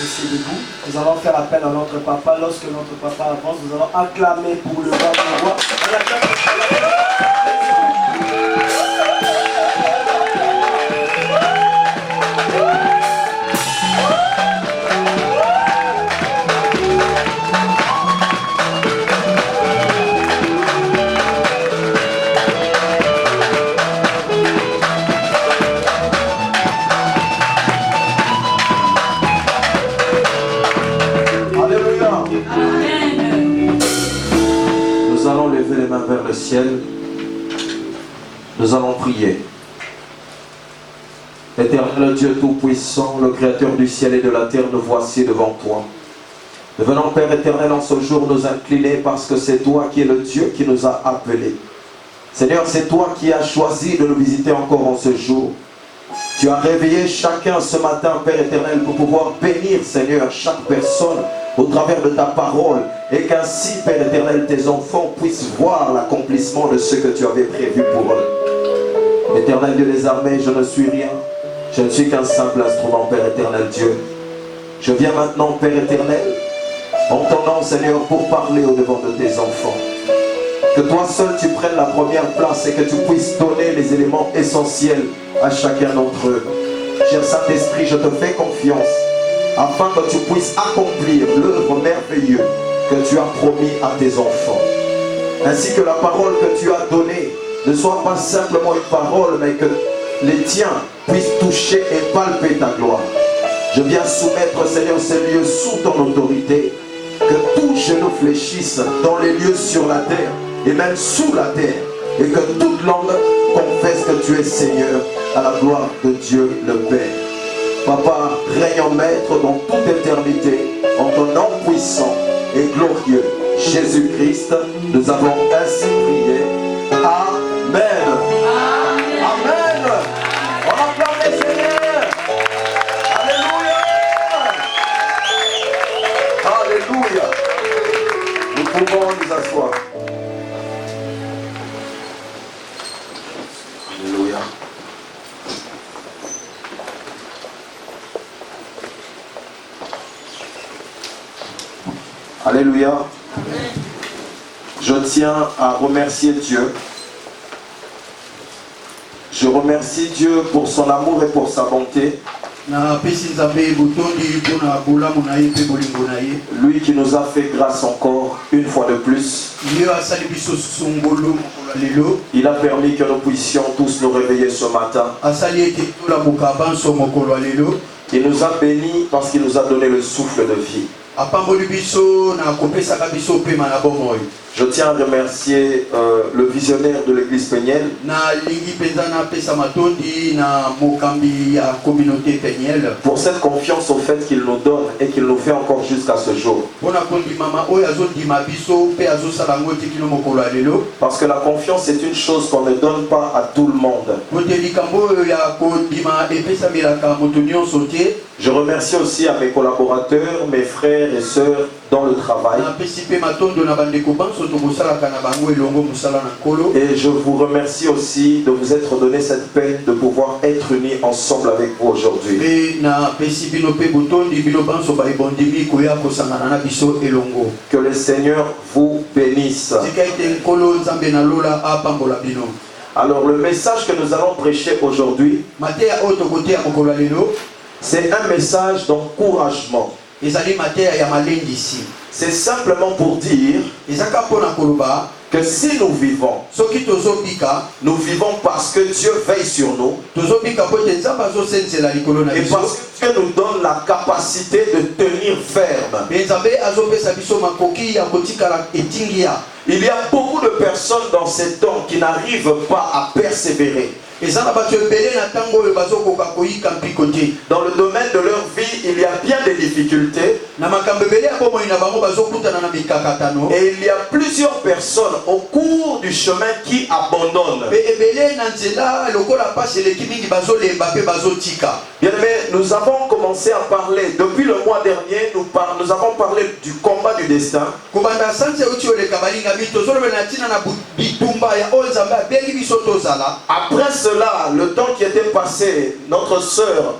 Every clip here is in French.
restez debout. Nous allons faire appel à notre papa. Lorsque notre papa avance, nous allons acclamer pour le roi du roi. Nous allons lever les mains vers le ciel. Nous allons prier. Éternel Dieu Tout-Puissant, le Créateur du ciel et de la terre, nous voici devant toi. Nous venons, Père éternel, en ce jour nous incliner parce que c'est toi qui es le Dieu qui nous a appelés. Seigneur, c'est toi qui as choisi de nous visiter encore en ce jour. Tu as réveillé chacun ce matin, Père éternel, pour pouvoir bénir, Seigneur, chaque personne au travers de ta parole, et qu'ainsi, Père éternel, tes enfants puissent voir l'accomplissement de ce que tu avais prévu pour eux. Éternel Dieu des armées, je ne suis rien, je ne suis qu'un simple instrument, Père éternel Dieu. Je viens maintenant, Père éternel, en ton nom, Seigneur, pour parler au devant de tes enfants. Que toi seul tu prennes la première place et que tu puisses donner les éléments essentiels à chacun d'entre eux. Cher Saint-Esprit, je te fais confiance afin que tu puisses accomplir l'œuvre merveilleuse que tu as promis à tes enfants. Ainsi que la parole que tu as donnée ne soit pas simplement une parole, mais que les tiens puissent toucher et palper ta gloire. Je viens soumettre, Seigneur, ces lieux sous ton autorité, que tout genou fléchisse dans les lieux sur la terre et même sous la terre, et que toute langue confesse que tu es Seigneur, à la gloire de Dieu le Père. Papa, règne en maître dans toute éternité, en ton nom puissant et glorieux, Jésus-Christ, nous avons ainsi prié. Amen. Amen. Amen. On acclame le Seigneur. Alléluia. Alléluia. Nous pouvons nous asseoir. Alléluia. Alléluia. Amen. Je tiens à remercier Dieu. Je remercie Dieu pour son amour et pour sa bonté. Lui qui nous a fait grâce encore une fois de plus. Il a permis que nous puissions tous nous réveiller ce matin. Il nous a bénis parce qu'il nous a donné le souffle de vie. Je tiens à remercier le visionnaire de l'église Peniel pour cette confiance au fait qu'il nous donne et qu'il nous fait encore jusqu'à ce jour. Parce que la confiance est une chose qu'on ne donne pas à tout le monde. Je remercie aussi à mes collaborateurs, mes frères et sœurs dans le travail. Et je vous remercie aussi de vous être donné cette peine de pouvoir être unis ensemble avec vous aujourd'hui. Que le Seigneur vous bénisse. Alors le message que nous allons prêcher aujourd'hui, c'est un message d'encouragement. C'est simplement pour dire que si nous vivons parce que Dieu veille sur nous et parce que Dieu nous donne la capacité de tenir ferme. Il y a beaucoup de personnes dans ces temps qui n'arrivent pas à persévérer. Dans le domaine de leur vie, il y a bien des difficultés. Et il y a plusieurs personnes au cours du chemin qui abandonnent. Bien aimé, nous avons commencé à parler, depuis le mois dernier, nous avons parlé du combat du destin. Après cela, le temps qui était passé, notre sœur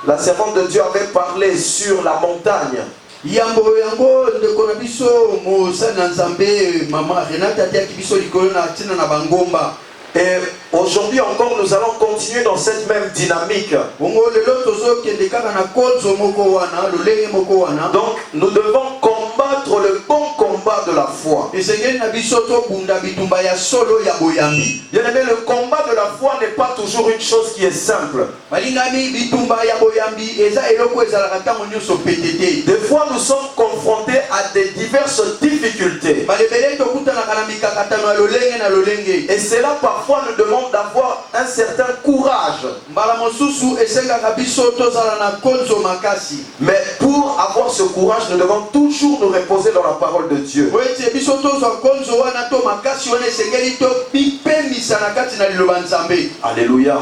La servante de Dieu avait parlé sur la montagne. Yambo ndeko na biso mosana nzambe mama Renata atiaki biso likolo na tina na bangomba. Et aujourd'hui encore, nous allons continuer dans cette même dynamique. Donc, nous devons combattre le bon combat de la foi. Bien aimé, le combat de la foi n'est pas toujours une chose qui est simple. Des fois, nous sommes confrontés à des diverses difficultés. Et c'est là parfois nous demande d'avoir un certain courage. Mais pour avoir ce courage, nous devons toujours nous reposer dans la parole de Dieu. Alléluia.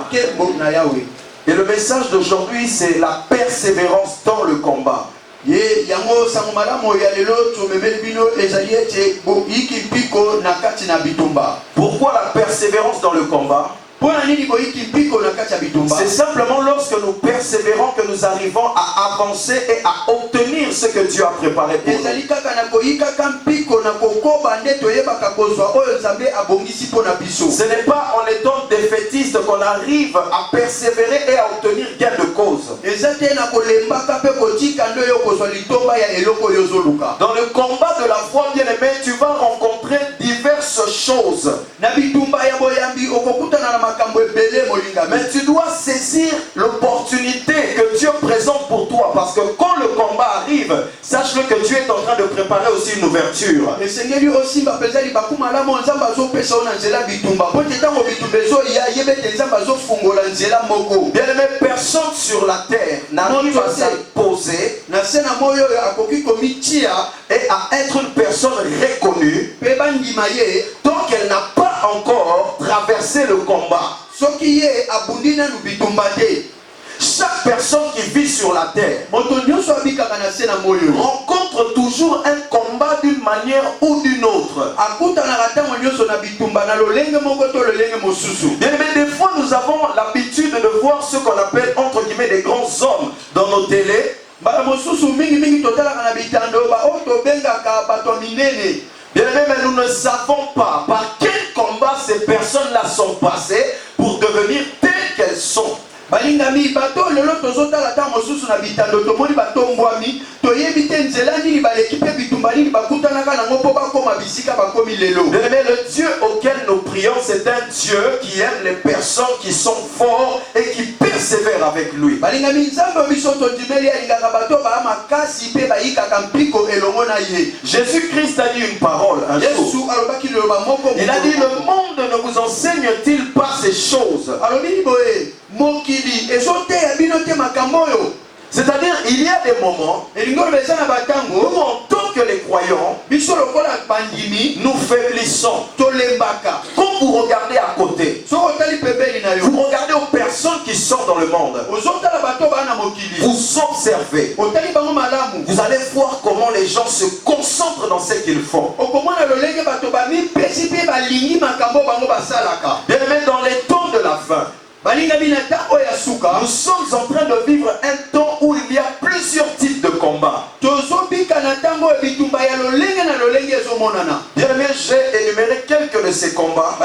Et le message d'aujourd'hui, c'est la persévérance dans le combat. Pourquoi la persévérance dans le combat? C'est simplement lorsque nous persévérons que nous arrivons à avancer et à obtenir ce que Dieu a préparé pour nous. Ce n'est pas en étant défaitiste qu'on arrive à persévérer et à obtenir gain de cause. Dans le combat de la foi, bien aimé, tu vas rencontrer diverses choses. Mais tu dois saisir l'opportunité que Dieu présente pour toi. Parce que quand le combat arrive, sache-le que Dieu est en train de préparer aussi une ouverture. Bien aimé, personne sur la terre n'arrive à s'imposer et à être une personne reconnue tant qu'elle n'a pas encore traversé le combat. Chaque personne qui vit sur la terre rencontre toujours un combat d'une manière ou d'une autre. Bien aimé, des fois nous avons l'habitude de voir ce qu'on appelle entre guillemets des grands hommes dans nos télés. Bien aimé, mais nous ne savons pas par quel combat ces personnes-là sont passées pour devenir telles qu'elles sont. balingami bato lelo tozotala ta mosusu na bitando tomoni batombwami toyebi te nzela nini balekipe bitumba nini bakutanaka nango mpo bakoma bisika bakomi lelo. Mais le Dieu auquel nous prions, c'est un Dieu qui aime les personnes qui sont forts et qui persévèrent avec lui. balingami nzambe biso tondimeli alingaka bato ba makasi pe bayikaka mpiko elongo na ye. Jésus-Christ a dit une parole un jour. Yesu alobaki loba moko. Il a dit, le monde ne vous enseigne-t-il pas ces choses? Alobi boye mokili ezote ya bino te makambo yo. C'est-à-dire, il y a des moments où, en tant que les croyants, nous faiblissons. Quand vous regardez à côté, vous regardez aux personnes qui sont dans le monde, vous observez, vous allez voir comment les gens se concentrent dans ce qu'ils font. Bien aimé, dans les temps de la fin, nous sommes en train de vivre un temps où il y a plusieurs types de combats. Bien aimé, j'ai énuméré quelques de ces combats.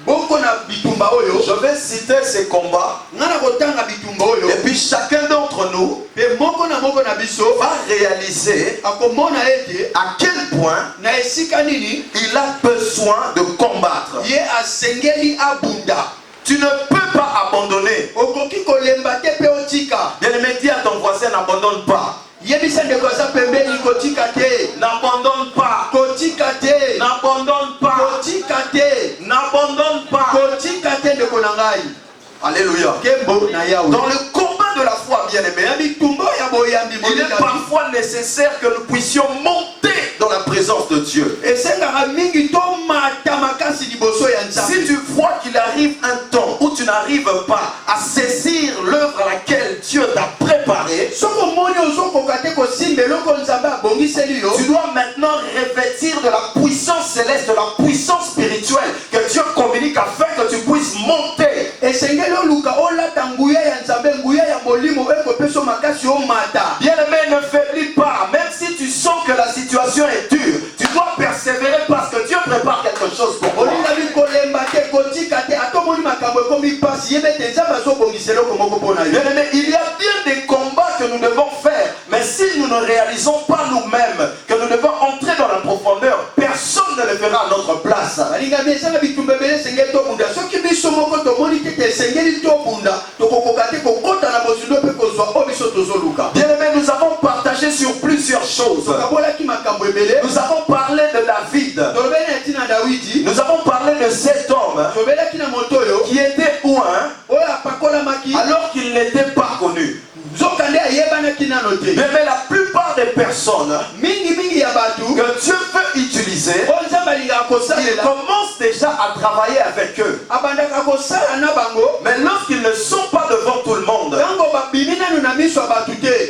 Je vais citer ces combats. Et puis chacun d'entre nous va réaliser à quel point il a besoin de combattre. Tu ne peux pas abandonner. Bien aimé, dis à ton voisin, n'abandonne pas. N'abandonne pas. N'abandonne pas. N'abandonne pas. Alléluia. Dans le combat de la foi, bien aimé, il est parfois nécessaire que nous puissions monter dans la présence de Dieu. Si tu vois qu'il arrive un temps où tu n'arrives pas à saisir l'œuvre à laquelle Dieu t'a préparé, tu dois maintenant revêtir de la puissance céleste, de la puissance spirituelle que Dieu communique afin que tu puisses monter. Bien-aimés, il y a bien des combats que nous devons faire, mais si nous ne réalisons pas nous-mêmes que nous devons entrer dans la profondeur, personne ne le fera à notre place. Bien-aimés, nous avons partagé sur plusieurs choses. Nous avons parlé de David. Nous avons parlé de cet homme qui était où, hein? Alors qu'il n'était pas connu. Mais la plupart des personnes que Dieu veut utiliser, il commence déjà à travailler avec eux. Mais lorsqu'ils ne sont pas devant tout le monde,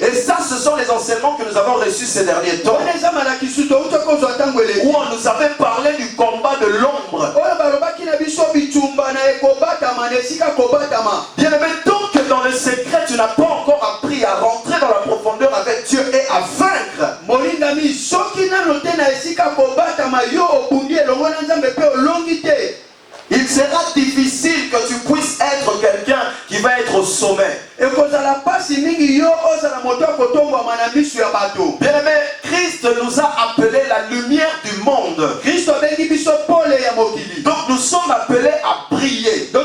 et ça ce sont les enseignements que nous avons reçus ces derniers temps, où on nous avait parlé du combat de l'ombre. Bien aimé, tant que dans le secret tu n'as pas encore appris à rentrer dans la profondeur avec Dieu et à vaincre, il sera difficile que tu puisses être quelqu'un qui va être au sommet. Bien aimé, Christ nous a appelés la lumière du monde. Donc nous sommes appelés à briller. Bien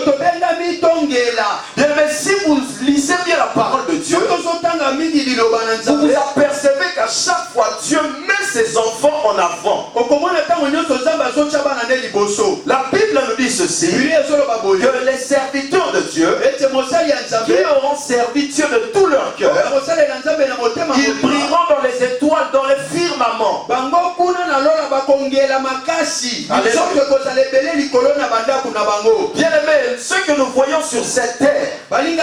aimé, si vous lisez bien la parole de Dieu, vous vous apercevez qu'à chaque fois Dieu met ses enfants en avant. La Bible nous dit ceci, que les serviteurs de Dieu qui auront servi Dieu de tout leur cœur, ils brilleront dans les étoiles, dans les firmaments. Bien aimé, ce que nous voyons sur cette terre, les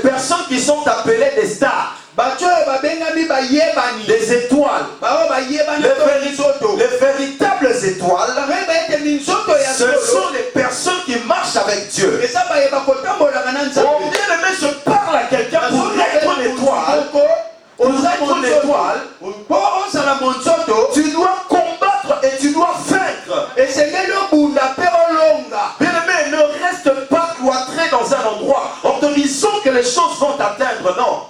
personnes qui sont appelées des stars, des étoiles, les véritables étoiles, ce sont les personnes qui marchent avec Dieu. Oh, bien aimé, je parle à quelqu'un pour être une étoile. Pour être une étoile, tu dois combattre et tu dois vaincre. Bien aimé, ne reste pas cloîtré dans un endroit en te disant que les choses vont t'atteindre, non.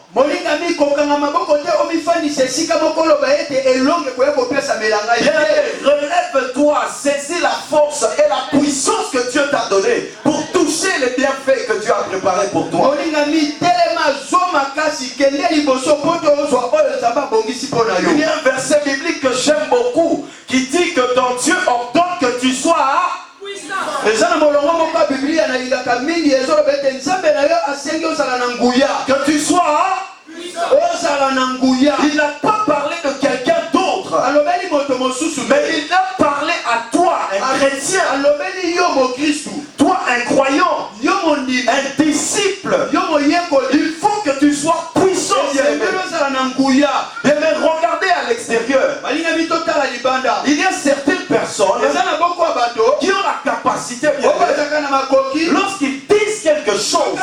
Relève-toi, saisis la force et la puissance que Dieu t'a donnée pour toucher les bienfaits que Dieu a préparés pour toi. Il y a un verset biblique que j'aime beaucoup qui dit que ton Dieu ordonne que tu sois que tu sois. Il n'a pas parlé de quelqu'un d'autre, mais il a parlé à toi, un chrétien, toi un croyant, un disciple. Il faut que tu sois puissant. Mais regardez à l'extérieur, il y a certaines personnes qui ont la capacité, lorsqu'ils disent quelque chose,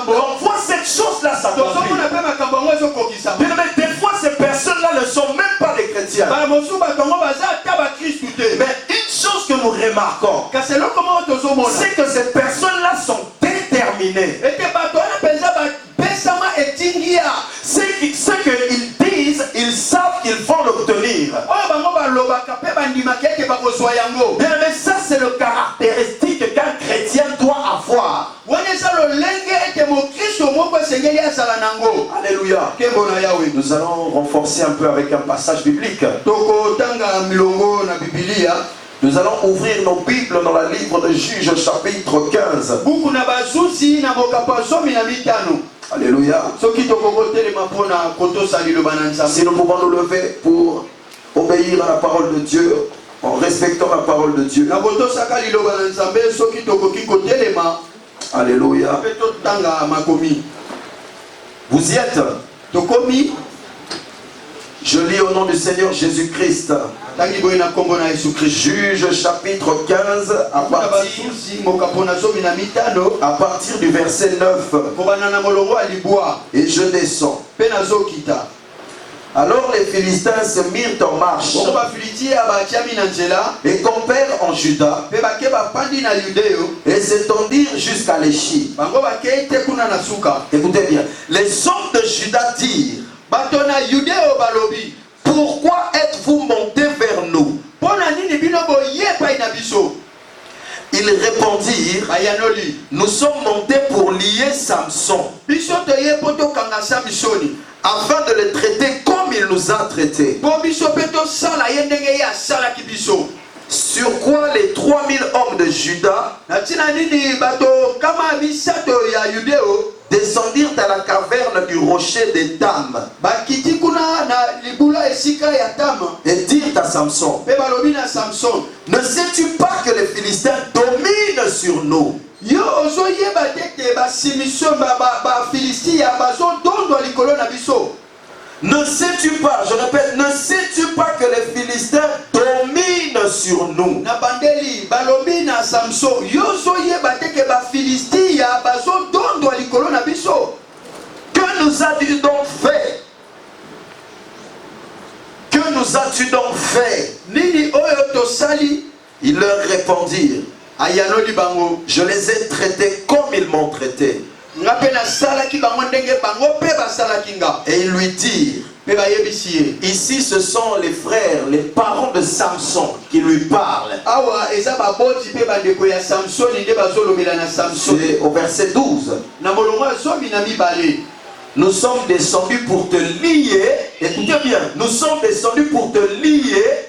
on voit cette chose-là s'accomplir. Mais des fois, ces personnes-là ne sont même pas des chrétiens. Mais une chose que nous remarquons, c'est que ces personnes-là sont déterminées. Ce qu'ils disent, ils savent qu'ils vont l'obtenir. Mais ça, c'est le caractéristique qu'un chrétien doit avoir. Alléluia. Nous allons renforcer un peu avec un passage biblique. Nous allons ouvrir nos Bibles dans le livre de Juges chapitre 15. Alléluia. Si nous pouvons nous lever pour obéir à la parole de Dieu, en respectant la parole de Dieu. Alléluia. Vous y êtes? Je lis au nom du Seigneur Jésus-Christ. Juge chapitre 15 à partir du verset 9. Et je descends. Alors les Philistins se mirent en marche et campèrent en Juda et s'étendirent jusqu'à l'Échi. Écoutez bien, les hommes de Juda dirent: pourquoi êtes-vous montés vers nous? Ils répondirent: nous sommes montés pour lier Samson, afin de le traiter comme il nous a traités. Sur quoi les 3000 hommes de Juda descendirent à la caverne du rocher des Tam et dirent à Samson: ne sais-tu pas que les Philistins dominent sur nous? Ne sais-tu pas, je répète, ne sais-tu pas que les Philistins dominent sur nous? Que nous as-tu donc fait? Que nous as-tu donc fait? Ils leur répondirent: je les ai traités comme ils m'ont traité. Et ils lui dirent: ici ce sont les frères, les parents de Samson qui lui parlent. C'est au verset 12. Nous sommes descendus pour te lier. Écoutez bien, nous sommes descendus pour te lier,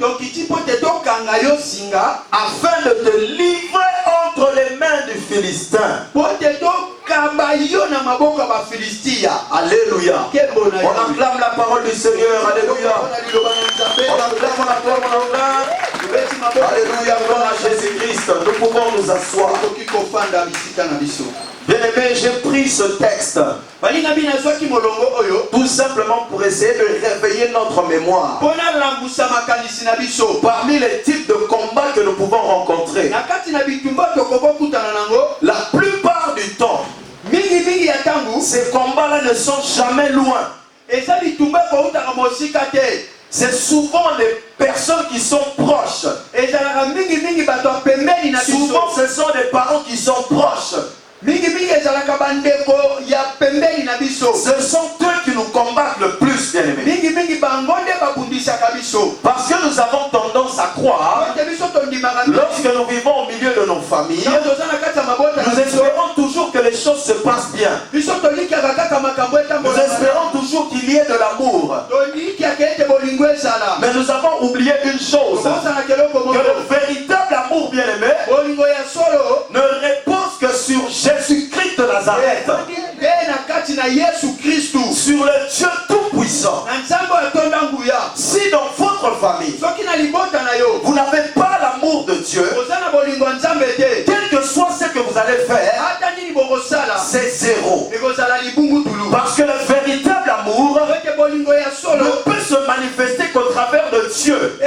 afin de te livrer entre les mains du Philistin. Alléluia. On acclame la parole du Seigneur. Alléluia. On acclame, Alléluia, gloire à Jésus-Christ. Nous pouvons nous asseoir. Bien-aimé, j'ai pris ce texte tout simplement pour essayer de réveiller notre mémoire parmi les types de combats que nous pouvons rencontrer. La plupart du temps, ces combats-là ne sont jamais loin. C'est souvent des personnes qui sont proches. Souvent, ce sont des parents qui sont proches. Ce sont eux qui nous combattent le plus, bien-aimés. Parce que nous avons tendance à croire, lorsque nous vivons au milieu de nos familles, nous espérons toujours que les choses se passent bien. Nous espérons toujours qu'il y ait de l'amour. Mais nous avons oublié une chose, que le véritable amour, bien-aimé, ne repose que sur Jésus-Christ de Nazareth, sur le Dieu tout-puissant. Si dans votre famille, vous n'avez pas l'amour de Dieu, quel que soit ce que vous allez faire, c'est zéro. Parce que le véritable amour ne peut se manifester qu'au travers de Dieu.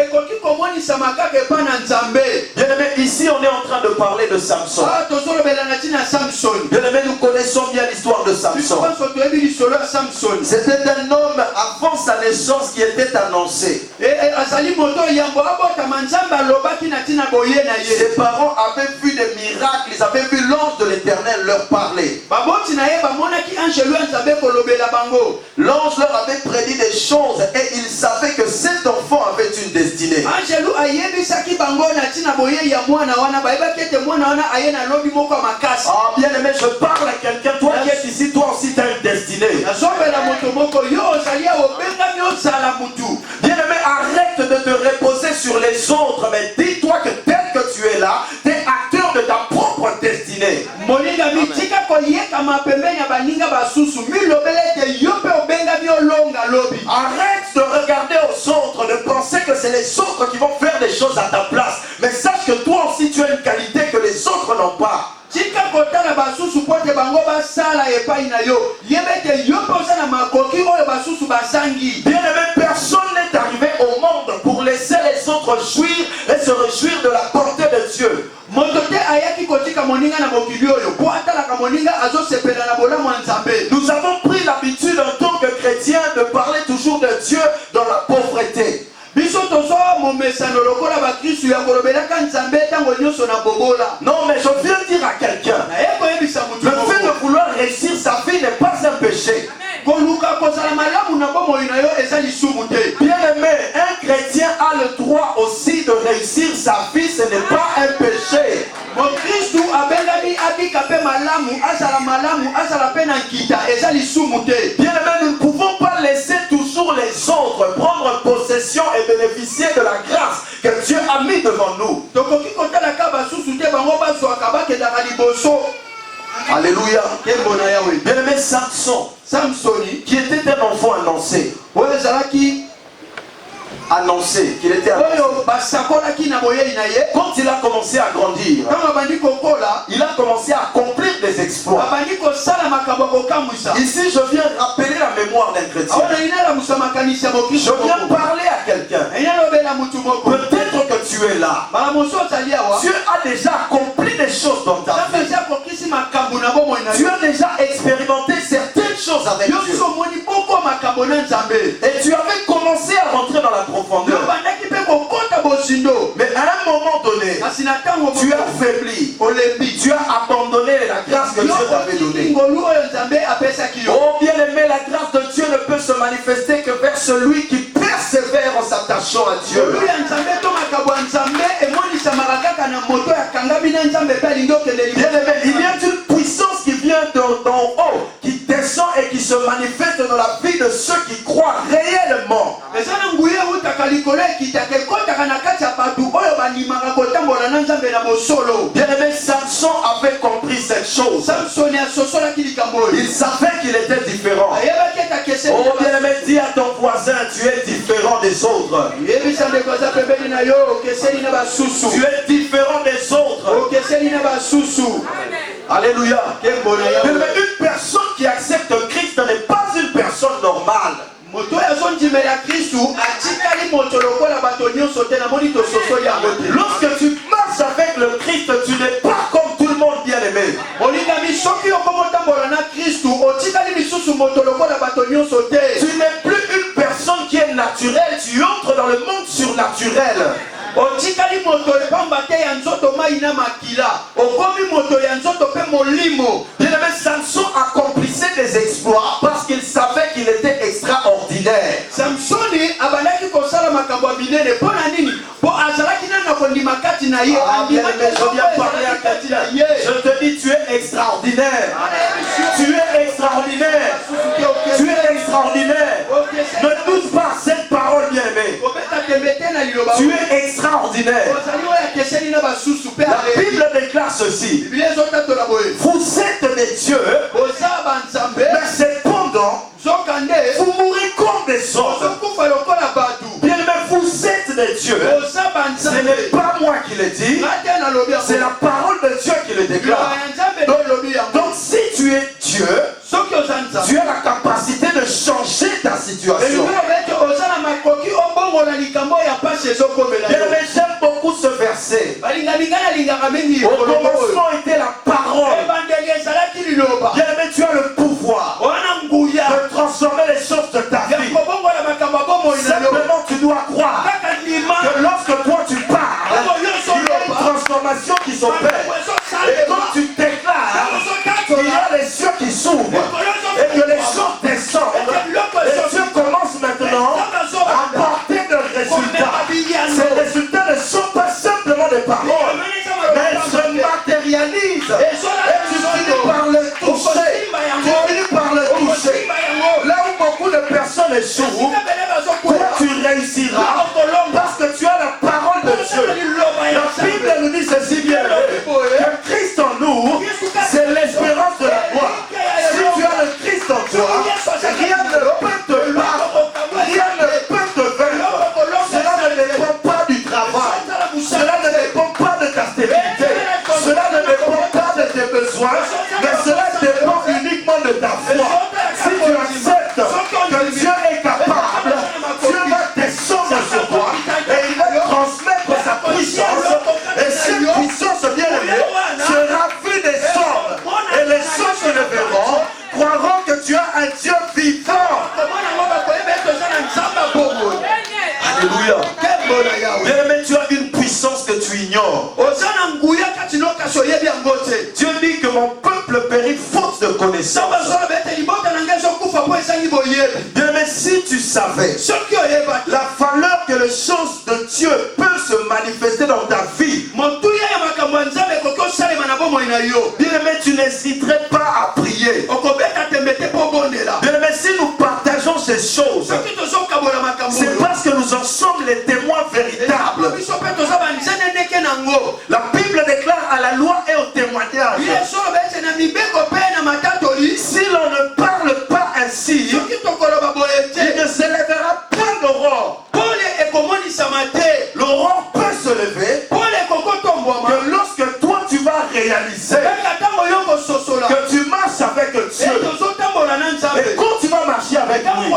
Bien-aimé, ici on est en train de parler de Samson. Bien-aimé, nous connaissons bien l'histoire de Samson. C'était un homme avant sa naissance qui était annoncé. Ses parents avaient vu des miracles, ils avaient vu l'ange de l'Éternel leur parler. L'ange leur avait prédit des choses et ils savaient que cet enfant avait une destinée. Ah, bien aimé, je parle à quelqu'un, toi qui es ici, toi aussi tu as une destinée. Bien aimé, arrête de te reposer sur les autres, mais dis-toi que tel que tu es là, tu es acteur de ta propre destinée. Arrête de regarder aux autres, de penser que c'est les autres qui vont faire des choses à ta place. Mais sache que toi aussi tu as une qualité que les autres n'ont pas. Bien-aimé, personne n'est arrivé au monde pour laisser les autres jouir et se réjouir de la bonté de Dieu. Nous avons pris l'habitude en tant que chrétiens de parler toujours de Dieu bomesano lokola bakristu ya kolobelaka nzambe ntango nyonso na bobola. Non, mais je viens dire à quelqu'un, naye koyebisa mutu le fait de vouloir réussir sa vie n'est pas un péché. koluka kozala malamu na bomoi na yo eza lisumu te. Bien aimé, un chrétien a le droit aussi de réussir sa vie, ce n'est pas un péché. mokristu abengami abika mpe malamu azala mpe na nkita eza lisumu te. Bien aimé, nous ne pouvons pas laisser toujours les autres prendre possession et bénéficier de la grâce que Dieu a mis devant nous. tokoki kotalaka basusu te bango bazwaka bakendaka liboso. Alléluia. Kembo na yawe. Bien aimé, Samsoni, qui était un enfant annoncé, oyo ezalaki annoncé qu'il était annoncé. oyo basakolaki na boyei na ye. Quand il a commencé à grandir, ntango abandi kokola il a commencé à accomplir des exploits. abandi kosala makambo ya kokamwisa. Ici, je viens rappeler la mémoire d'un chrétien. aona inalamusa makanisi ya Je mokristo viens parler à quelqu'un. inalobela mutu moko. Peut-être que tu es là. mbala mosu ozali awa Dieu a déjà accompli des choses dans ta nzambe vie. eza akokisi makambo na bomoi na Tu yo. as déjà expérimenté certaines choses avec Dieu. nyonso omoni boko makambo na nzambe. Et tu avais commencé à rentrer dans la profondeur. yobandaki mpe kokota bozindo. Mais à un moment donné, kasi na ntango tu as faibli. olembi. Tu as abandonné la grâce que Dieu t'avait donnée. ngolu oyo nzambe apesaki yo. Oh bien aimé, la grâce de Dieu ne peut se manifester que vers celui qui persévère en s'attachant à Dieu. olu ya nzambe to makambo ya nzambe emonisamaka kaka na moto yakangami na nzambe mpe alingi okende Bien liboso. aimé, il y a une puissance qui vient d'en haut, qui descend et qui se manifeste dans la vie de ceux qui croient réellement. eza na nguya eutaka likolo ekitaka ekotaka na kati ya bato oyo bandimaka kotambola na nzambe na mosolo. Bien aimé, Samson avait compris cette chose. samsoni asosolaki likambo oyo. Il savait qu'il était différent. ayebaki etakeseni. Oh bien aimé, dis à ton voisin, tu es différent des autres. yebisa ndeko aza pembeni na yo okeseni na basusu. Tu es différent des autres. okeseni na basusu. Alléluia. kembo na Bien yawe. aimé, une personne qui accepte Christ n'est pas une personne normale. moto oyo azondimela kristu atikali moto lokola bato nyonso te namoni tososoli yango te. Lorsque tu marches avec le Christ, tu n'es pas comme tout le monde, bien aimé. olingami soki okomotambola na kristu otikali lisusu moto lokola bato nyonso te. Tu n'es plus une personne qui est naturelle, tu entres dans le monde surnaturel. otikali moto epamba te ya nzoto mai na makila okomi moto ya nzoto mpe molimo. Bien aimé, Samson accomplissait des exploits parce qu'il savait qu'il était extraordinaire. samsoni abandaki kosala makambo ya minene mpo na nini mpo azalaki nanga kondima kati na ye. Ah, bien aimé, andimaki je viens soko parler à ezalaki kati na quelqu'un. ye. Je te dis, tu es extraordinaire. Tu es extraordinaire. Tu es extraordinaire. Ne doute pas cette parole, bien aimé. kobeta tembe te na liloba. Tu es extraordinaire. ozali oyo akeseni na basusu mpe La alebi. Bible déclare ceci. biblia ezotatola boye. Vous êtes des dieux, boza banzambe mais cependant, zoka nde vous mourrez comme des hommes. ozokufa lokola bato. Bien aimé, vous êtes des dieux. boza Ce banzambe. n'est pas moi qui le dis, nga te nalobi yango. c'est la parole de Dieu qui le liloba déclare. ya nzambe nde elobi yango. Donc si tu es Dieu, soki oza nzambe tu as la capacité de changer ta situation. elingi obete oza na makoki obongola likambo ya pasi ezokomela Bien yo. aimé, j'aime beaucoup ce verset. balingalinga nalingaka mingi Au ekoloba oyo. commencement était la parole. ebandeli ezalaki liloba. Bien aimé, tu as le pouvoir wana nguya de transformer les choses de ta ya vie. kobongola makambo ya bomoi na yo. Simplement, tu dois croire kaka ndima que lorsque toi tu parles, il y a une transformation qui s'opère. Et quand tu déclares, il y a les cieux qui s'ouvrent et que les choses descendent. Et Dieu commence maintenant à porter des résultats. Ces résultats ne sont pas simplement des paroles, mais elles se matérialisent. Et tu finis par le toucher. Tu finis par le toucher. Là où beaucoup de personnes échouent, toi tu réussiras parce que tu as la parole de Dieu. La Bible nous dit ceci bien, que Christ en nous, c'est l'espérance de la gloire. Si tu as le Bien, mais si tu savais la valeur que les choses de Dieu peuvent se manifester dans ta vie, bien aimé, tu n'hésiterais pas à prier. Bien aimé, si nous partageons ces choses, c'est parce que nous en sommes les témoins véritables. La Bible déclare à la loi et au témoignage. Si l'on ne parle pas ainsi, il ne s'élèvera pas l'aurore. L'aurore peut se lever que lorsque toi tu vas réaliser que tu marches avec Dieu. Et quand tu vas marcher avec lui,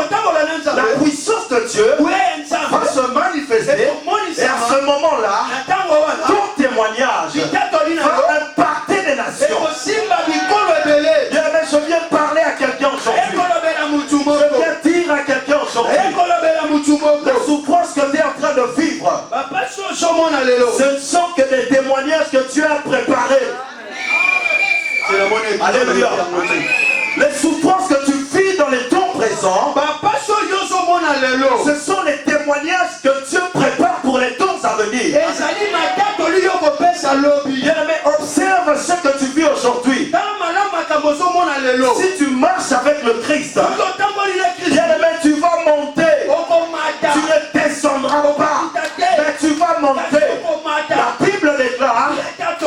la puissance de Dieu va se manifester. Et à ce moment-là, ton témoignage va impacter des nations. Bien, mais je viens parler à quelqu'un aujourd'hui. Je viens dire à quelqu'un aujourd'hui. La souffrance que tu es en train de vivre, ce ne sont que des témoignages que tu as préparés. Alléluia. Les souffrances que tu vis dans les temps présents, ce sont les témoignages que Dieu prépare pour les temps à venir. Bien aimé, observe ce que tu vis aujourd'hui. Si tu marches avec le Christ, bien aimé, tu vas monter. Tu ne descendras pas, mais tu vas monter. La Bible déclare,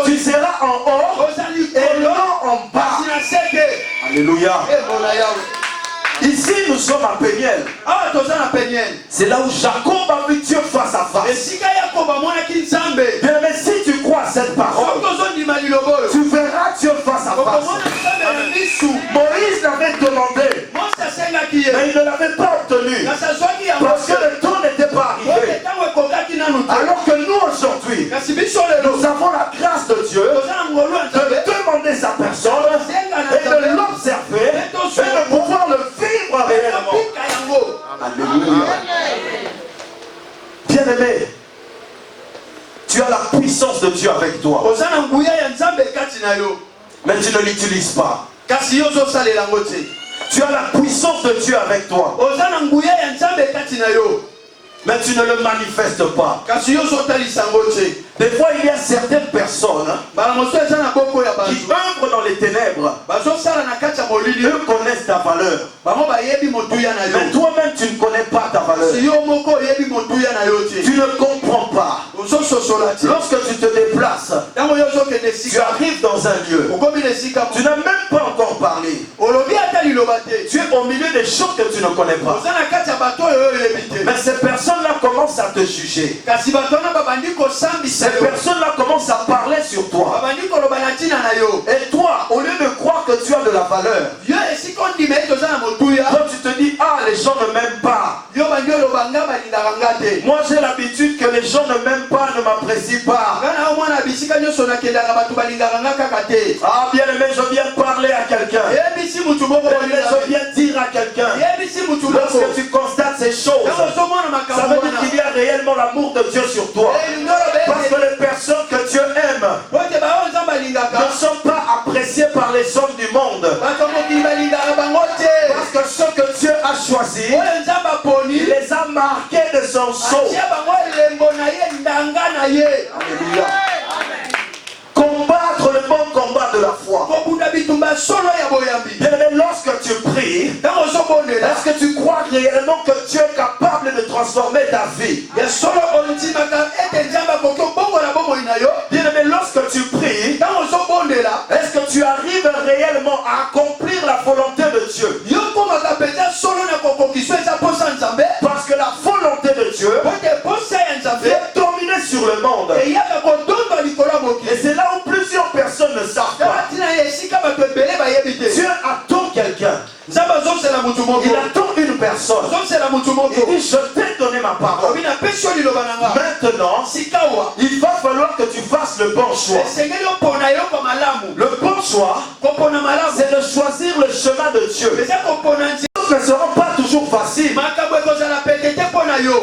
tu seras en haut et non en bas. Alléluia. Ici nous sommes à Péniel. C'est là où Jacob a vu Dieu face à face. Bien, mais si tu crois à cette parole, tu verras Dieu face à face. Moïse l'avait demandé, mais il ne l'avait pas obtenu parce que le temps n'était pas arrivé. Alors que nous aujourd'hui, nous avons la grâce de Dieu de demander sa personne et de l'observer et de pouvoir le vivre réellement. Alléluia. Bien aimé, tu as la puissance de Dieu avec toi, mais tu ne l'utilises pas. Tu as la puissance de Dieu avec toi, mais tu ne le manifestes pas. Des fois, il y a certaines personnes qui œuvrent dans les ténèbres. Eux connaissent ta valeur, mais toi-même tu ne connais pas ta valeur. Tu ne comprends pas. Lorsque tu te déplaces, tu arrives dans un lieu, tu n'as même pas encore parlé. Tu es au milieu des choses que tu ne connais pas. Mais ces personnes-là commencent à te juger. Ces personnes-là commencent à parler sur toi. Et toi, au lieu de croire que tu as de la valeur, toi tu te dis, ah, les gens ne m'aiment pas. Moi j'ai l'habitude que les gens ne m'aiment pas, ne m'apprécient pas. Ah, bien aimé, je viens parler à quelqu'un. Je viens dire à quelqu'un. Lorsque tu constates ces choses, ça veut dire qu'il y a réellement l'amour de Dieu sur toi. Parce que les personnes que Dieu aime ne sont pas appréciées par les hommes du monde. Parce que ce que Dieu a choisi, il les a marqués de son sceau. Alléluia. Combattre le bon combat de la foi. Bien aimé, lorsque tu pries, est-ce que tu crois réellement que Dieu est capable de transformer ta vie? Bien aimé, lorsque tu pries, est-ce que tu arrives réellement à accomplir la volonté de Dieu? Parce que la volonté de Dieu est dominée sur le monde. Et c'est là où plusieurs personnes ne savent pas. Dieu attend quelqu'un. Il attend une personne. Il dit, je t'ai donné ma parole. Maintenant, il va falloir que tu fasses le bon choix. Le bon choix, c'est de choisir le chemin de Dieu. Les choses ne seront pas toujours faciles.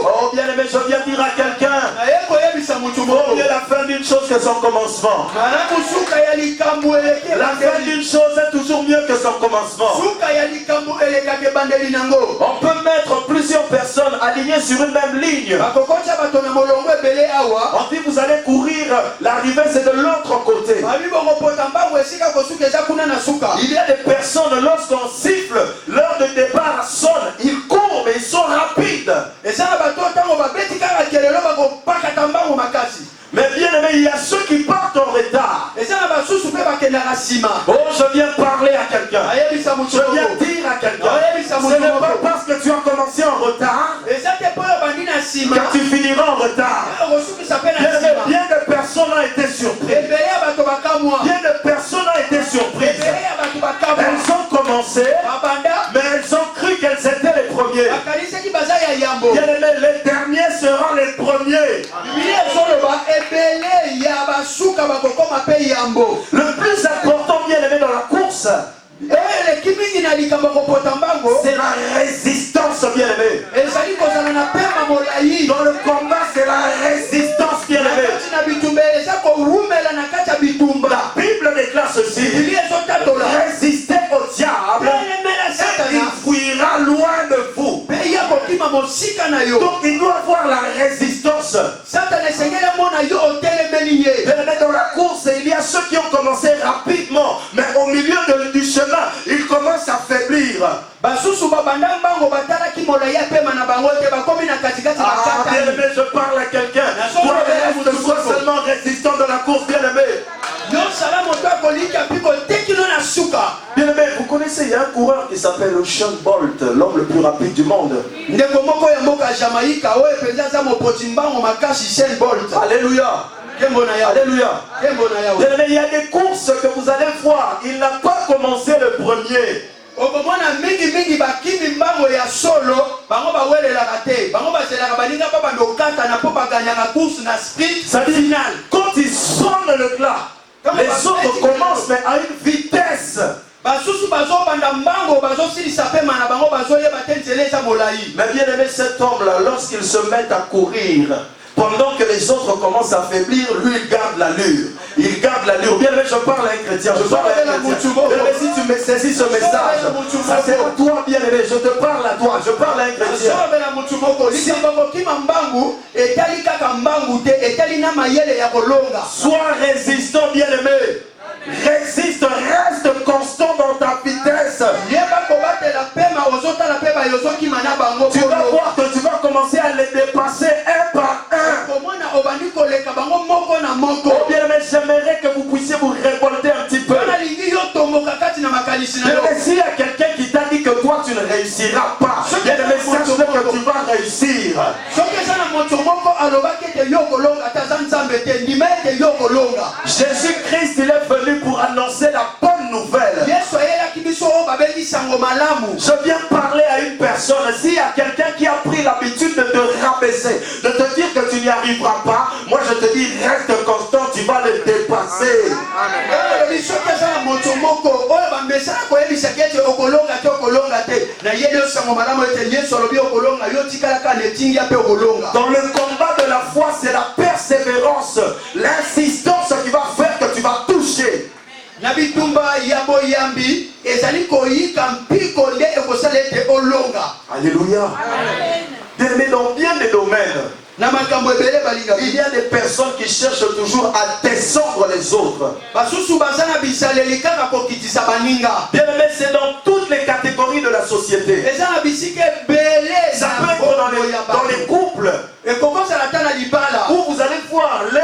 Oh bien aimé, je viens dire à quelqu'un, vaut mieux la fin d'une chose que son commencement. La fin d'une chose est toujours mieux que son commencement. suka ya likambo elekaka ebandeli nango. On peut mettre plusieurs personnes alignées sur une même ligne. bakokotya bato na molongo ebele awa. On dit vous allez courir, l'arrivée c'est de l'autre côté. babi bokopota mbango esika kosuka eza kuna na suka. Il y a des personnes, lorsqu'on siffle, l'heure de départ sonne, ils courent mais ils sont rapides. eza na bato ntango babeti kaka kelelo bakopakata mbango makasi. Mais bien aimé, il y a ceux qui partent en retard. eza na basusu mpe bakendaka nsima. Oh, je viens parler à quelqu'un. ayebisa Je motu viens moko. dire à quelqu'un. Ce n'est pas parce que tu as commencé en retard eza te mpo oyo bandi na nsima. que tu finiras en retard. okosukisa mpe na Bien aimé, nsima. bien des personnes ont été surprises. ebele ya bato bakamwa. Bien des personnes ont été surprises. ebele ya bato bakamwa. Elles ont commencé, babanda mais elles ont cru qu'elles étaient les premiers. bakanisaki baza ya yambo. Bien aimé, les derniers seront les premiers. biblia ezoloba ebele ya basuka bakokoma mpe yambo. Le plus important, bien aimé, dans la course, eleki mingi na likambo kopota mbango c'est la résistance, bien aimé. ezali kozala na pema molai. Dans le combat, c'est la résistance, bien na aimé. kati na bitumba eza kowumela na kati ya bitumba. La Bible déclare ceci: biblia ezotatola résistez au diable elemela et il satana fuira loin de vous. mpe ya kokima mosika na yo. Donc il doit avoir la résistance. satana esengeli amona yo otelemeli ye. Bien aimé, dans la course, il y a ceux qui ont commencé rapidement, mais au milieu du chemin, ils commencent à faiblir. basusu babanda mbango batalaki molai ya pema na bango te bakomi na katikati Ah, bien bakatani. aimé, je parle à quelqu'un. Toi, reste sois seulement résistant dans la course, bien aimé. yo sala moto akolika mpi kotekino na suka. Bien aimé, vous connaissez, il y a un coureur qui s'appelle Usain Bolt, l'homme le plus rapide du monde. ndeko moko ya mboka ya jamaïka oyo mpenza aza mopoti mbango makasi Usain Bolt. Alléluia. Kembo na yawe. Alléluia. Kembo na yawe. Bien aimé, il y a des courses que vous allez voir. Il n'a pas commencé le premier. okomona mingi bakimi mbango ya solo bango bawelelaka te bango bazelaka balinga mpa bando okatana mpo baganyaka course na sprint Ça dit, final. quand il sonne le glas, les autres commencent mais à une vitesse. basusu bazobanda mbango bazosilisa pema na bango bazoyeba te nzela eza molai. Mais bien aimé, cet homme-là, lorsqu'il se met à courir, pendant que les autres commencent à faiblir, lui il garde l'allure. Il garde l'allure. Bien aimé, je parle à un chrétien. Je parle à un chrétien. Bien aimé, si tu me saisis ce message, ça c'est à toi, bien aimé. Je te parle à toi. Je parle à un chrétien. asolobela motu moko likambo kokima mbangu etali kaka mbangu te etali na mayele ya kolonga. Sois résistant, bien aimé. Résiste, reste constant dans ta vitesse. yeba kobatela pema ozotala mpe bayozokima na bango. Tu vas voir que tu vas commencer à les dépasser un par un. komona obandi koleka bango moko na moko. Oh bien aimé, j'aimerais que vous puissiez vous révolter un petit peu. nalingi yo tomboka kati na makanisi na yo. Mais s'il y a quelqu'un qui t'a dit que toi tu ne réussiras pas, bien aimé, sache-le que tu vas réussir. soki eza na moto moko alobaki ete yo kolonga ata aza nzambe te ndima ete yo kolonga. Jésus-Christ, il est venu pour annoncer la bonne nouvelle. yesu ayelaki biso oyo babengi sango malamu. Je viens parler à une personne. S'il y a quelqu'un qui a pris l'habitude de te rabaisser, de te dire que tu n'y arriveras pas, moi je te dis reste constant, tu vas le dépasser. olobi soki eza na moto moko oyo bamesana koyebisaki ete okolonga te okolonga te nayeli yo sango malamu ete yesu alobi okolonga yo tikalaka na etingi ya mpe okolonga. Dans le combat de la foi, c'est la persévérance, l'insistance qui va faire que tu vas toucher. na bitumba ya boyambi ezali koyika mpiko nde ekosala ete olonga. Alléluia. Mais dans bien des domaines, na makambo ebele balinga il y a des personnes qui cherchent toujours à descendre les autres. basusu baza na bisaleli kaka kokitisa baninga. Bien aimé, c'est dans toutes les catégories de la société. eza na bisika ebele Ça peut être dans les couples ekokozala ata na libala où vous allez voir l'un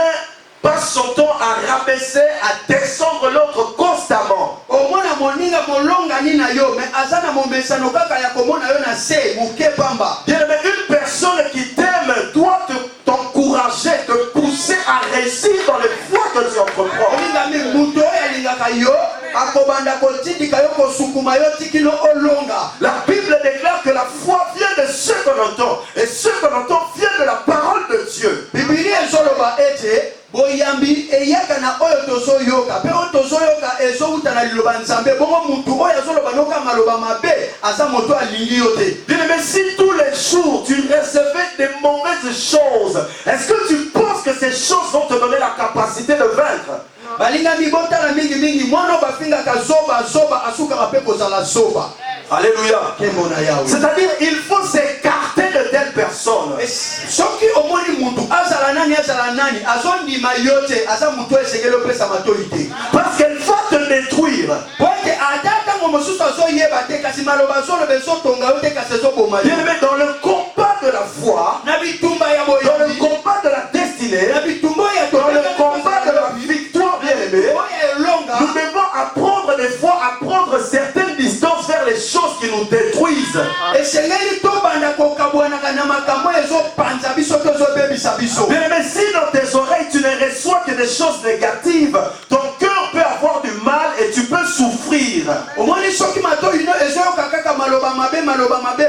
passe son temps à rabaisser, à descendre l'autre constamment. omona moninga molongani na yo me aza na momesano kaka ya komona yo na se moke pamba. Bien aimé, une personne qui t'aime doit t'encourager, te pousser à réussir dans les voies que tu entreprends. olingami moto oyo alingaka yo akobanda kotindika yo kosukuma yo tikino olonga. La Bible déclare que la foi vient de ce qu'on entend, et ce qu'on entend vient de la parole de Dieu. bibilia ezoloba ete boyambi eyaka na oyo tozoyoka mpe oyo tozoyoka ezowuta na liloba nzambe bongo mutu oyo azoloba noka maloba mabe aza moto alingi yo te. Bien aimé, si tous les jours tu recevais des mauvaises choses, est-ce que tu penses que ces choses vont te donner la capacité de vaincre? balingami botala mingi mingi mwana bafingaka zoba zoba asukaka pe kozala zoba. Alléluia. Kemona yawe. C'est-à-dire il faut s'écarter de telles personnes. Soki omoni mutu azala nani azondima yote aza mutu esengeli opesa matoi te. Parce qu'elle va te détruire. Pote atata ngo mosusu azoyeba te kasi maloba zoloba ezotonga yo te kasi ezoboma yo. Bien aimé, dans le combat de la foi, Na bitumba ya dans le boyambi, combat de la destinée, na bitumba ya dans le combat de la victoire, bien aimé, nous devons apprendre des fois à prendre certaines distances vers les choses qui nous détruisent. esengeli tobanda kokabwanaka na makambo ezopanza biso to ezobebisa biso. Bien aimé, si dans tes oreilles tu ne reçois que des choses négatives, ton cœur peut avoir du mal et tu peux souffrir. Omoni soki matoi no ezoyoka kaka maloba mabe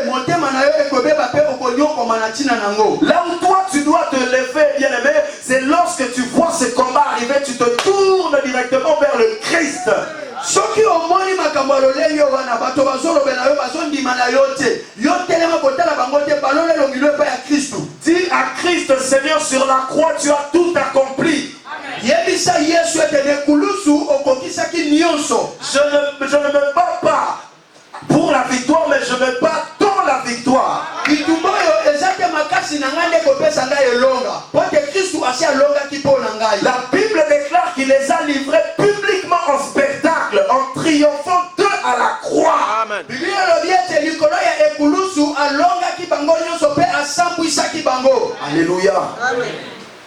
motema na yo ekobeba pe okonyokoma na ntina nango. Là où toi tu dois te lever, bien aimé, c'est lorsque tu vois ce combat arriver, tu te tournes directement vers le Christ. Soki omoni makambo ya lolenge wana bato bazolobela yo bazondima na yo te yo telema kotala bango te balole elongilo epai ya Kristu. Dis à Christ, Seigneur, sur la croix, tu as tout accompli. Yebisa Yesu ete nekulusu okokisaki nyonso. Je ne me bats pas pour la victoire, mais je me bats dans la victoire. Bitumba oyo eza te makasi na ngai nde kopesa ngai elonga po te Kristu asi alongaki mpo na ngai. La Bible déclare qu'il les a livrés publiquement en spectacle, en triomphant d'eux à la croix. Biblia elobi ete likolo ya ekulusu alongaki bango nyonso mpe asambwisaki bango. Alléluia.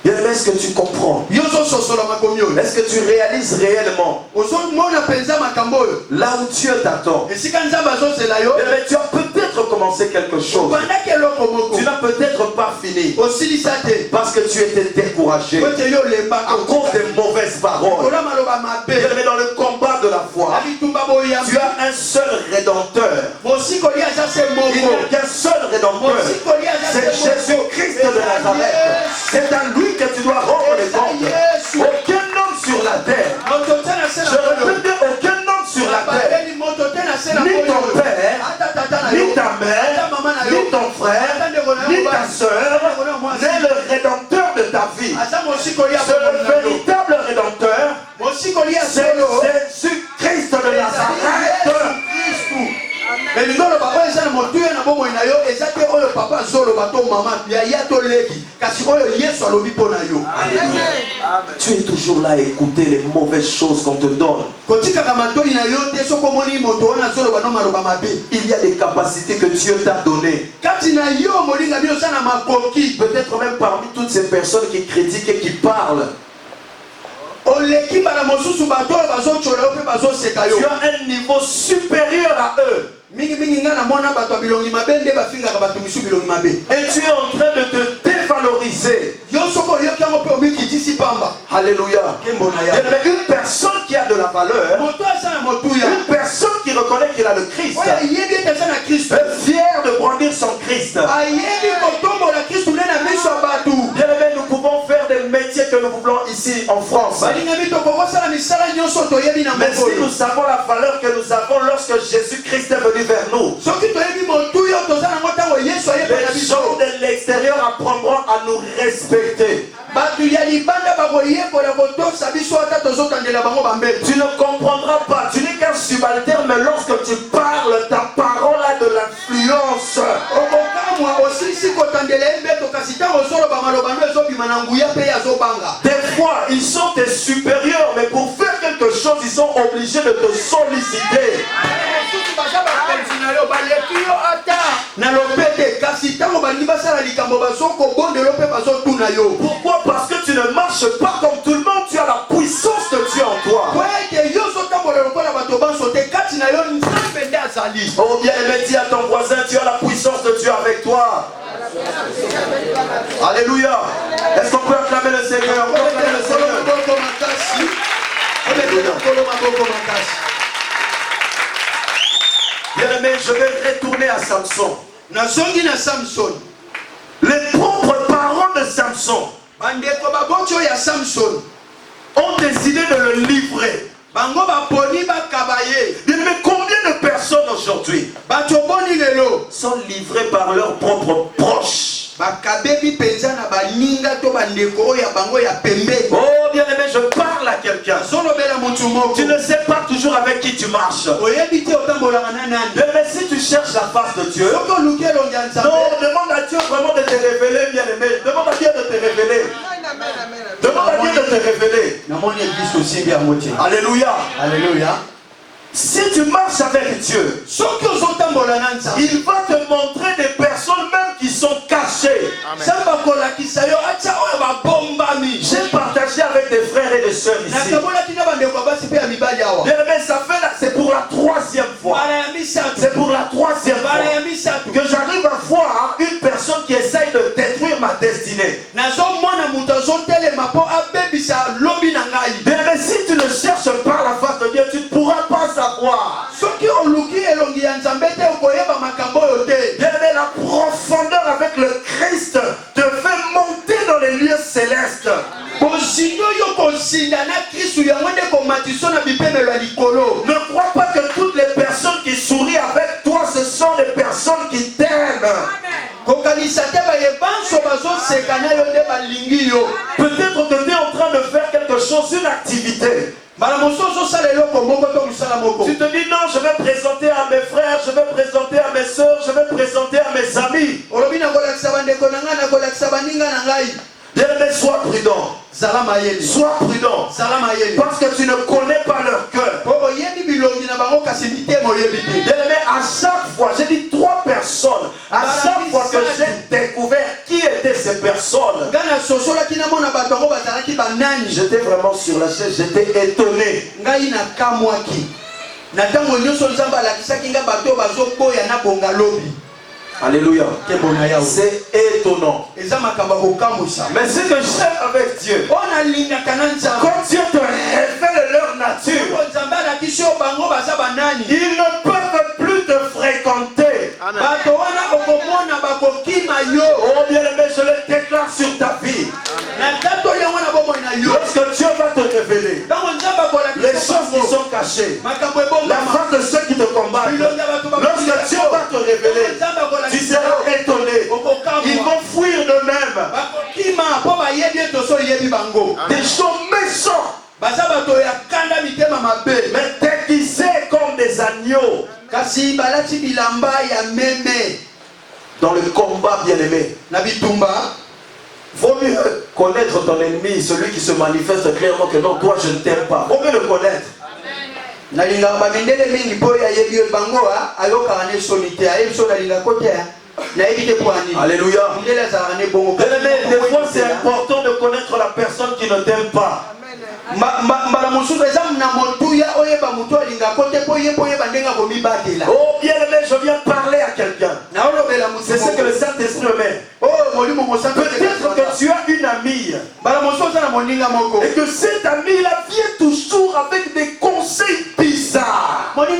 Bien aimé, est-ce que tu comprends? Yozo sosola makomi oyo. Est-ce que tu réalises réellement Ozomona penza makambo oyo. là où Dieu t'attend? Esika nzambe azozela yo. Bien aimé, tu as peut-être commencé quelque chose. Obandaki eloko moko. Tu n'as peut-être pas fini Osilisa te. parce que tu étais découragé Po ete yo lembaka. à cause des mauvaises paroles. Kola maloba mabe. Bien aimé, dans le combat de la foi, Na bitumba boyambi. tu as un seul rédempteur. Mosikoli aza se Il moko. n'y a qu'un seul rédempteur. Mosikoli aza se C'est moko. Jésus-Christ de Nazareth. C'est à lui que tu dois rendre les comptes. Aucun homme sur la terre, je répète, aucun homme sur la terre, ni ton père, ni ta mère, ni ton frère, ni ta soeur, n'est le rédempteur de ta vie. C'est le véritable rédempteur, c'est Jésus-Christ de Nazareth. elingoloba oyo eza na motuya na bomoi na yo eza te oyo papa azoloba to mama yaya to leki kasi oyo Yesu alobi mpo na yo. Tu es toujours là à écouter les mauvaises choses qu'on te donne. kotikaka matoi na yo te soki omoni moto wana azoloba no maloba mabe. Il y a des capacités que Dieu t'a données. kati na yo molinga bino oza na makoki. Peut-être même parmi toutes ces personnes qui critiquent et qui parlent. oleki bana mosusu bato oyo bazocola yo mpe bazoseka yo. Tu as un niveau supérieur à eux. mingi nga na mona bato ya bilongi mabe nde bafingaka bato misu bilongi mabe. Et tu es en train de te dévaloriser. yo soki oyoki yango mpe omikitisi pamba. Alléluia. Kembo na ya. Mais une personne qui a de la valeur, moto aza na motuya. une personne qui reconnaît qu'il a le Christ, oyo ayebi ete aza na Kristo. est fier de brandir son Christ. ayebi kotombola Kristo nde na miso ya bato. Bien aimé, nous pouvons faire des métiers que nous voulons ici en France. balingami tokokosala misala nyonso toyebi na Mais si mokolo. nous savons la valeur que nous avons lorsque Jésus-Christ est venu vers nous, soki toyebi motuya toza nango ntango Yesu ayebi na les biso. gens de l'extérieur apprendront à nous respecter. bato ya libanda bakoyekola kotosa biso ata tozokandela bango bambele. Tu ne comprendras pas, tu n'es qu'un subalterne, mais lorsque tu parles, ta parole a de l'influence. okokamwa osilisi kotandela ye mbeto kasi ntango ozoloba maloba no ezobima na nguya mpe azobanga. Des fois, ils sont tes supérieurs, mais pour faire quelque chose, ils sont obligés de te solliciter. mosusu baza bakonzi na yo baleki yo ata na lopete kasi ntango balingi basala likambo bazokobondela mpe bazotuna yo. Pourquoi? Parce que tu ne marches pas comme tout le monde, tu as la puissance de Dieu en toi. po ete yo ozotambola lokola bato banso te kati na yo nzambe nde azali. Oh bien aimé, dis à ton voisin, tu as la puissance de Dieu avec toi. Alléluia. Est-ce qu'on peut acclamer le Seigneur? On peut acclamer le Seigneur. Bien aimé, je vais retourner à Samson. nazongi na Samson. Les propres parents de Samson bandeko baboti oyo ya Samson ont décidé de le livrer. bango baponi bakaba ye. Bien aimé, combien de personnes aujourd'hui bato boni lelo sont livrées par leurs propres proches? bakabebi penza na baninga to bandeko oyo ya bango ya pembeni. Oh bien-aimé, je parle à quelqu'un. Solobela mutu moko. Tu ne sais pas toujours avec qui tu marches. Oyebi te otambolaka na nani. Mais si tu cherches la face de Dieu, Soko luki elongi ya Nzambe. non, demande à Dieu vraiment de te révéler, bien-aimé. Demande à Dieu de te révéler. Demande à Dieu de te révéler. Namoni Église aussi bien moitié. Alléluia. Alléluia. Si tu marches avec Dieu, Soki ozotambola na Nzambe. il va te montrer des personnes même qui sont cachées. Samba kolakisa yo acha oyo babombami. J'ai partagé avec des frères et des sœurs ici. Nakabolaki na bandeko basi pe ya mibali awa. Bien-aimé, ça fait là, c'est pour la 3e fois. Bala ya misatu. C'est pour la 3e Bala ya fois misatu. que j'arrive à voir une personne qui essaye de détruire ma destinée. Nazomona mutu azotelema mpo abebisa lobi na ngai. Bien-aimé, si tu ne cherches pas la face de Dieu, tu ne pourras pas savoir. Soki oluki elongi ya Nzambe te okoyeba makambo oyo te. Bien-aimé, la profondeur avec le Christ te fait monter dans les lieux célestes. Bozindo yo kozinda na Kristu yango nde komatiso na bipemelo ya likolo. Ne crois pas que toutes les personnes qui sourient avec toi, ce sont des personnes qui t'aiment. Kokanisa te bayebanso bazoseka na yo nde balingi yo. Peut-être que tu es en train de faire quelque chose, une activité. Bala mosusu osala eloko moko to mosala moko. Tu te dis non, je vais présenter à mes frères, je vais présenter à mes soeurs, je vais présenter à mes amis. Olobi na kolakisa bandeko na ngai na kolakisa baninga na ngai. Bien-aimé, sois prudent. Zala mayele. Sois prudent. Zala mayele. Parce que tu ne connais pas leur cœur. Po oyebi bilongi na bango kasi mitema oyebi te. Bien-aimé, à chaque fois, j'ai dit 3 personnes. À chaque fois que j'ai découvert qui étaient ces personnes, Ngana sosolaki na mona bato bango bazalaki banani. j'étais vraiment sur la chaise, j'étais étonné. Ngai na kamwaki. Na tango nyonso Nzambe alakisaki nga bato bazoboya na bonga lobi. Alléluia. C'est C'est étonnant. mais Mais ce que j'aime avec Dieu, quand Dieu te révèle leur nature, ils ne peuvent plus te fréquenter. Oh bien-aimé, je le déclare sur ta vie. Lorsque Dieu va te révéler les choses qui sont cachées, la fin de ceux qui te combattent, lorsque Dieu va te révéler, tu seras étonné. Ils vont fuir d'eux-mêmes. Des gens méchants, mais déguisés comme des agneaux. Dans le combat, bien-aimé, vaut mieux connaître ton ennemi, celui qui se manifeste clairement que non, toi je ne t'aime pas. Vaut mieux le connaître. Alléluia. Des fois c'est important de connaître la personne qui ne t'aime pas. Oh bien-aimé, je viens parler à quelqu'un. C'est ce que le Saint-Esprit me met. Peut-être que tu as une amie et que cette amie-là vient toujours avec des conseils bizarres. Elle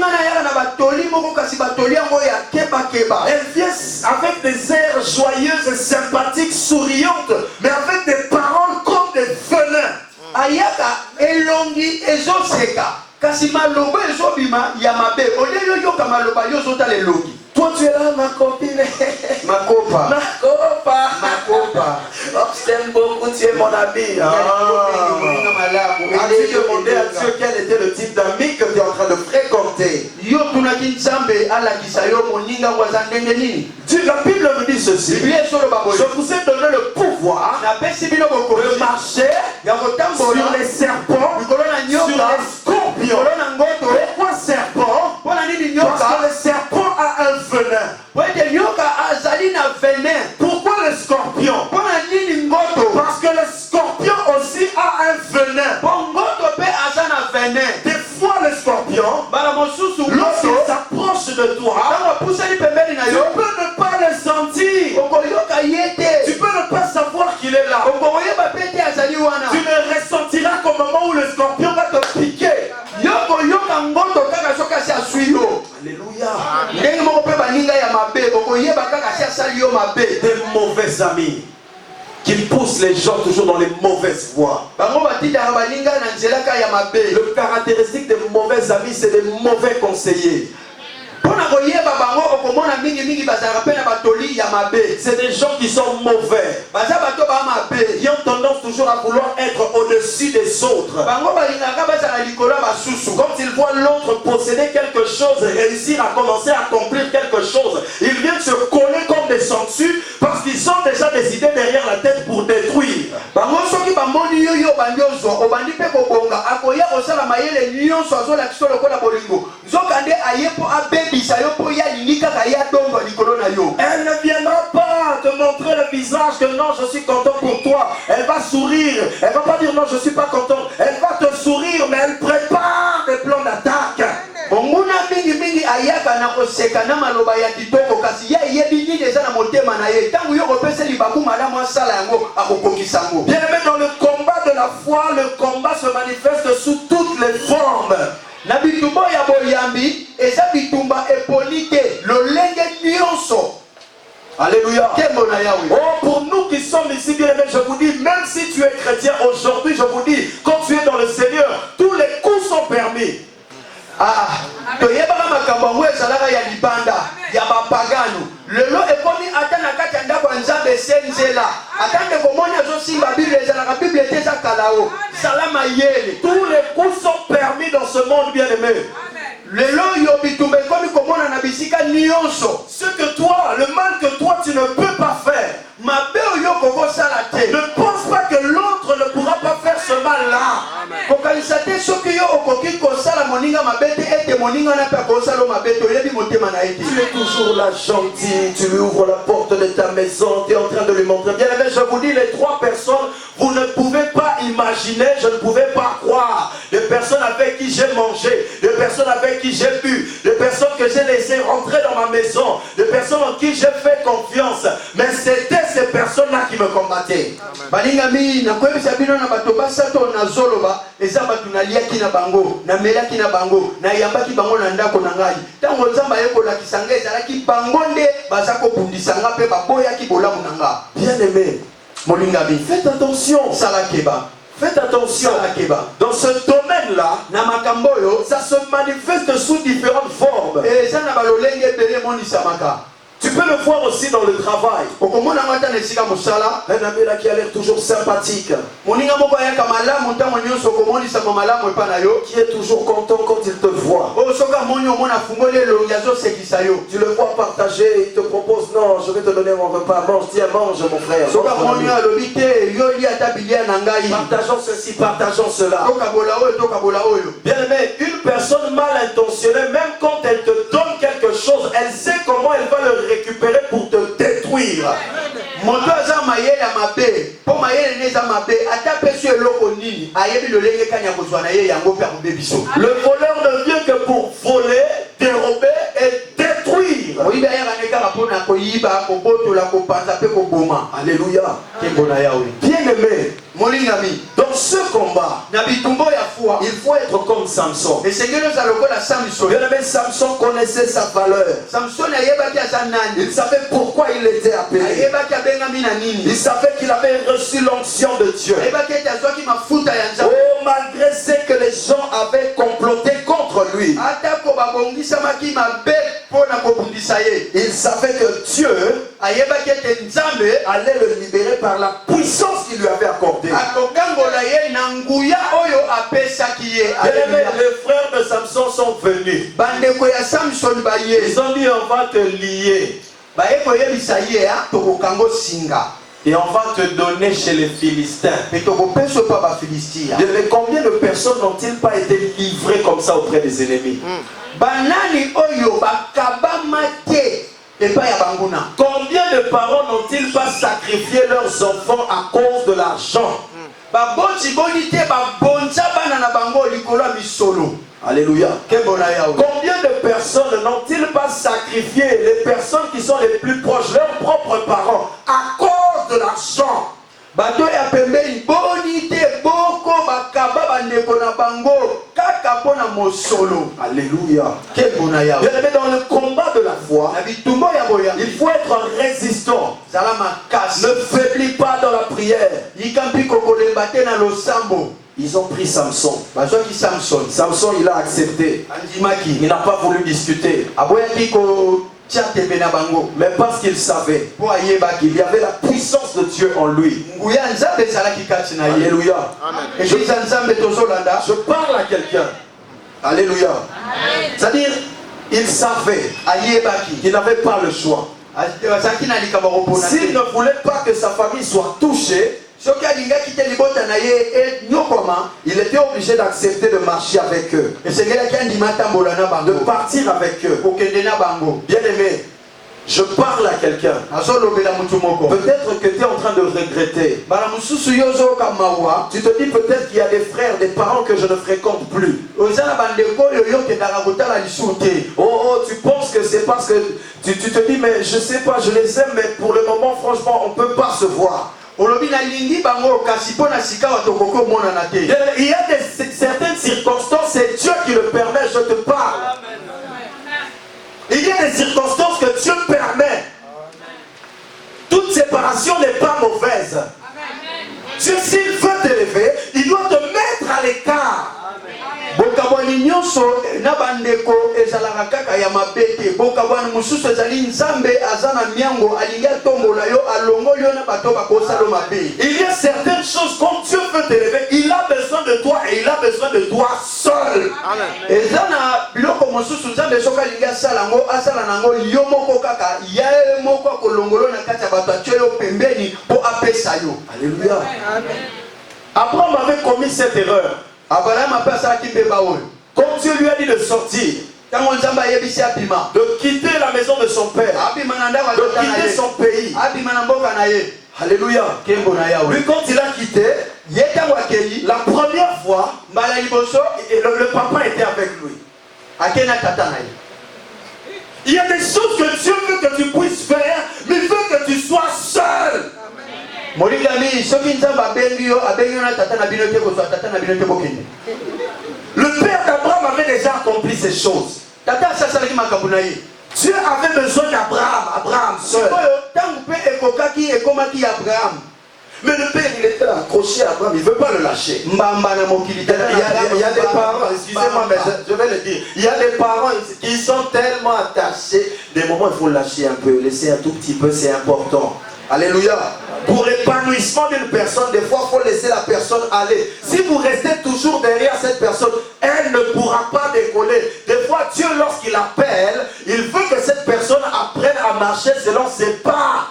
vient avec des airs joyeuses, sympathiques, souriantes, mais avec des paroles comme des venins. Ayaka elongi ezoseka kasi maloba ezobima ya mabe oleyo yoka maloba yozota lelongi. Toi tu es là ma copine. Makopa. Makopa. Makopa. Oh, je t'aime beaucoup, tu es mon ami. As-tu demandé à Dieu quel était le type d'ami que tu es en train de fréquenter? Yo tunaki Nzambe alakisa yo moninga waza ndenge nini? La Bible me dit ceci. Je vous ai donné le pouvoir de marcher sur les serpents, sur les scorpions. Pourquoi serpent? Parce que le serpent a un venin. Pourquoi le scorpion? Parce que le scorpion aussi a un venin. Des fois le scorpion, lorsqu'il s'approche de toi, tu peux ne pas le sentir. Tu peux ne pas savoir qu'il est là. Tu ne ressentiras qu'au moment où le scorpion va te piquer. Alléluia. Des mauvais amis qui poussent les gens toujours dans les mauvaises voies. Le caractéristique des mauvais amis, c'est des mauvais conseillers. komona mingi bazalaka pe na batoli ya mabe. C'est des gens qui sont mauvais, Baza bato ba mabe. qui ont tendance toujours à vouloir être au-dessus des autres. Bango balingaka bazala likolo basusu. Quand ils voient l'autre posséder quelque chose, réussir à commencer à accomplir quelque chose, ils viennent se coller comme des sangsues parce qu'ils ont déjà des idées derrière la tête pour détruire. Bango soki bamoni yo banyozo obandi pe kobonga akoya kosala mayele nyonso azola kiso lokola bolingo. Nzokande ayepo abebisa yo po ya lingika ka ya domba likolo na yo. Elle ne viendra pas te montrer le visage que non, je suis content pour toi. Elle va sourire. Elle va pas dire non, je suis pas content. Elle va te sourire, mais elle prépare des plans d'attaque. Onguna mingi ayaka na koseka na maloba ya kitoko kasi ya yebi nini eza na motema na ye. Tangu yo kopesa libaku malamu asala yango akokokisa yango. Bien aimé, dans le combat de la foi, le combat se manifeste sous toutes les formes. Na bitumba ya boyambi eza bitumba epolite lolenge nyonso. Alléluia. Kembo na Yahweh. Oh, pour nous qui sommes ici, bien aimés, je vous dis, même si tu es chrétien aujourd'hui, je vous dis, quand tu es dans le Seigneur, tous les coups sont permis. Toyebaka makambo yango ezalaka ya libanda ya bapagano lelo ekomi ata na kati ya ndako ya nzambe esenzela ata ndeko moni azosimba bible ezalaka bible te eza kalao salama yele. Tous les coups sont permis dans ce monde, bien aimé. Lelo yo bitumba ekomi komona na bisika nyonso. Ce que toi, le mal que toi tu ne peux pas faire, mabe oyo kokosala te. ne pense pas que l'autre ne pourra pas faire ce mal-là. Kokanisa te soki yo okoki kosala moninga mabe te ete moninga na pe akosala mabe te oyebi motema na ye te. Tu es toujours là gentil, tu lui ouvres la porte de ta maison, tu es en train de lui montrer. Bien aimé, je vous dis, les trois personnes, vous ne pouvez pas imaginer, je ne pouvais pas croire. Des personnes avec qui j'ai mangé, des personnes avec qui j'ai bu, des personnes que j'ai laissées rentrer dans ma maison, des personnes en qui j'ai fait confiance. Mais c'était ces personnes-là qui me combattaient. Balingami na koyebisa bino na bato basato na zoloba eza bato naliaki na bango na melaki na bango na yambaki bango na ndako na ngai ntango nzambe ayekolakisa ngai ezalaki bango nde baza kobundisa nga mpe baboyaki bolamu na nga. Bien aimé, Molingami, faites attention. salakeba. Faites attention. Salakeba. Dans ce domaine-là, Na makamboyo ça se manifeste sous différentes formes. eza na balolenge ebele monisamaka. Tu peux le voir aussi dans le travail. Okomona ngata na esika mosala Un ami là qui a l'air toujours sympathique, moninga moko ayaka malamu ntango nyonso okomonisama malamu epa na yo qui est toujours content quand il te voit. oyo soki amoni omona afungoli elongi azosekisa yo. Tu le vois partager, il te propose, non, je vais te donner mon repas, mange, tiens, mange mon frère. soki Mange, mon amoni ami. alobi te yo li ata bilia na ngai Partageons ceci, partageons cela. tokabola oyo tokabola oyo. Bien aimé, une personne mal intentionnée, même quand elle te donne quelque chose, elle sait comment elle va le récupérer pour te détruire. moto aza mayele ya mabe mpo mayele ne eza mabe ata pesi eloko nini ayebi lolenge kani ya kozwa na ye yango mpe akobe biso. Le voleur ne vient que pour voler, dérober et détruire. oyibi ayaka ne kaka mpona koyiba kobotola kopanza mpe koboma. Alléluia. Nkembo na Yawe. Bien aimé, molingami dans ce combat, na bitumba ya fwa il faut être comme Samson. esengeli oza lokola samson. Bien aimé, Samson connaissait sa valeur. samson ayebaki aza nani. Il savait pourquoi il était appelé. ayebaki abengami na nini. Il savait qu'il avait reçu l'onction de Dieu. ayebaki ete azwaki mafuta ya nzambe. Oh, malgré ce que les gens avaient comploté contre lui, atako babongisamaki mabe mpo na kobundisa ye. il savait que Dieu ayebaki ete nzambe allait le libérer par la puissance qu'il lui avait accordée. akokangola ye na nguya oyo apesaki ye. Bien aimé, les frères de Samson sont venus. bandeko ya samson baye Ils ont dit, on va te lier baye koyebisa ye tokokango singa et on va te donner chez les Philistins. mpe tokopesa pa bafilistia. Mais combien de personnes n'ont-ils pas été livrées comme ça auprès des ennemis? banani oyo bakabama te epai ya banguna. Combien de parents n'ont-ils pas sacrifié leurs enfants à cause de l'argent? baboti boni te babonza bana na bango likolo ya misolo. Alléluia. Nkembo na Yawe. Combien de personnes n'ont-ils pas sacrifié les personnes qui sont les plus proches, leurs propres parents, à cause de l'argent? bato ya pembeni boni te boko bakaba bandeko na bango kaka mpona mosolo. Alléluia. Nkembo na Yawe. Bien aimé, dans le combat de la foi, na bitumba ya boya il faut être résistant. zala makasi. Ne faiblis pas dans la prière. likampi kokolemba te na losambo. Ils ont pris Samson. bazwaki samson Samson, il a accepté. andimaki Il n'a pas voulu discuter. aboyaki Mais parce qu'il savait qu'il y avait la puissance de Dieu en lui. Alléluia. Je parle à quelqu'un. Alléluia. C'est-à-dire, il savait qu'il n'avait pas le choix. S'il ne voulait pas que sa famille soit touchée, il était obligé d'accepter de marcher avec eux, de partir avec eux. Bien aimé, je parle à quelqu'un. Peut-être que tu es en train de regretter. Tu te dis peut-être qu'il y a des frères, des parents que je ne fréquente plus. Oh, tu penses que c'est parce que tu te dis mais je sais pas, je les aime, mais pour le moment franchement on ne peut pas se voir. Il y a certaines circonstances, c'est Dieu qui le permet, je te parle. Il y a des circonstances que Dieu permet. Toute séparation n'est pas mauvaise. Dieu, s'il veut t'élever, il doit te mettre à l'écart. Bokabwani nyonso na bandeko ezalaka kaka ya mabete bokabwani mususu ezali nzambe azana miango alinga tombola yo alongo yo na bato bakosalo mabe. Il y a certaines choses quand Dieu veut t'élever, il a besoin de toi et il a besoin de toi seul. Amen. Ezana biloko mususu nzambe soka linga salango asala nango yo moko kaka ya moko kolongolo na kati ya bato atyo pembeni po apesa yo. Alléluia. Amen. Abraham avait commis cette erreur. Quand Dieu lui a dit de sortir, de quitter la maison de son père, de quitter son pays. Alléluia. Lui, quand il a quitté, la première fois, le papa était avec lui. Il y a des choses que Dieu veut que tu puisses faire, mais il veut que tu sois seul. Le père d'Abraham avait déjà accompli ces choses. Dieu avait besoin d'Abraham, Abraham seul. Mais le père, il était accroché à Abraham, il ne veut pas le lâcher. Il y a des parents, excusez-moi, mais je vais le dire. Il y a des parents qui sont tellement attachés. Des moments, il faut lâcher un peu, laisser un tout petit peu, c'est important. Alléluia. Pour l'épanouissement d'une personne, des fois, il faut laisser la personne aller. Si vous restez toujours derrière cette personne, elle ne pourra pas décoller. Des fois, Dieu, lorsqu'il appelle, il veut que cette personne apprenne à marcher selon ses pas.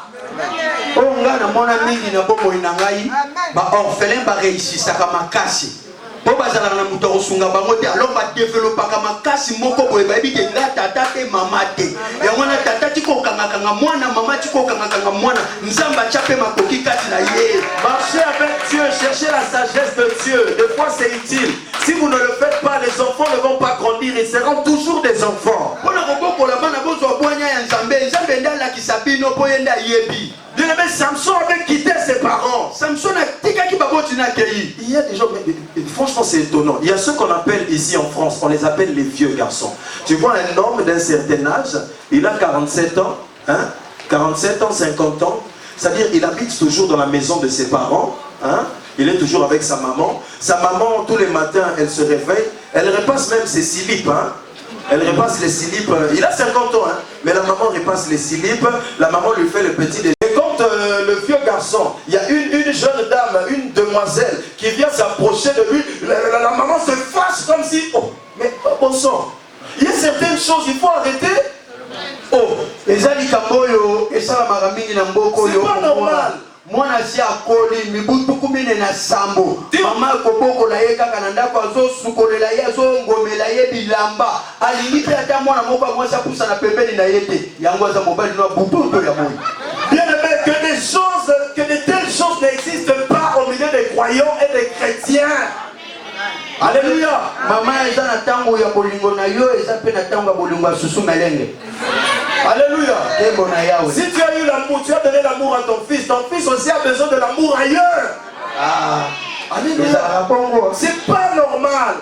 Po bazala na muto osunga bango te alors ba développaka makasi moko boye ba bite nga tata te mama te ya mwana tata tiko kanga mwana mama tiko kanga mwana nzamba chape makoki kati na ye. Marchez avec Dieu, cherchez la sagesse de Dieu. Des fois c'est utile. Si vous ne le faites pas, les enfants ne vont pas grandir, ils seront toujours des enfants. Pona koboko la bana bozo bonya ya nzambe nzambe ndala kisabino po yenda yebi. Bien aimé, Samson avait quitté ses parents. Samson a tika ki baboti na kei. Il y a des gens, franchement c'est étonnant. Il y a ceux qu'on appelle ici en France, on les appelle les vieux garçons. Tu vois un homme d'un certain âge, il a 47 ans, 47 ans, 50 ans. C'est-à-dire il habite toujours dans la maison de ses parents. Il est toujours avec sa maman. Sa maman, tous les matins, elle se réveille. Elle repasse même ses slips. Elle repasse les slips. Il a 50 ans, mais la maman repasse les slips. La maman lui fait le petit déjeuner. Et quand le vieux garçon, il y a une jeune dame, une demoiselle qui vient s'approcher de lui, la maman se fâche comme si, oh, mais bon sang, il y a certaines choses, il faut arrêter. Oh, c'est pas normal. Mwana si akoli mibutu kumine na sambo mama koboko la ye kaka na ndako azo sukolela ye azo ngomela ye bilamba alingi ata mwana moko amwasa pusa na pembeni na yete yango aza mobali no butu ya moyi. Bien aimé, que de telles choses n'existent pas au milieu des croyants et des chrétiens. Alléluia. Maman eza na tango ya bolingo na yo eza pe na tango ya bolingo ya susu melenge. Alléluia. Si tu as eu l'amour, tu as donné l'amour à ton fils aussi a besoin de l'amour ailleurs. Alléluia. C'est pas normal.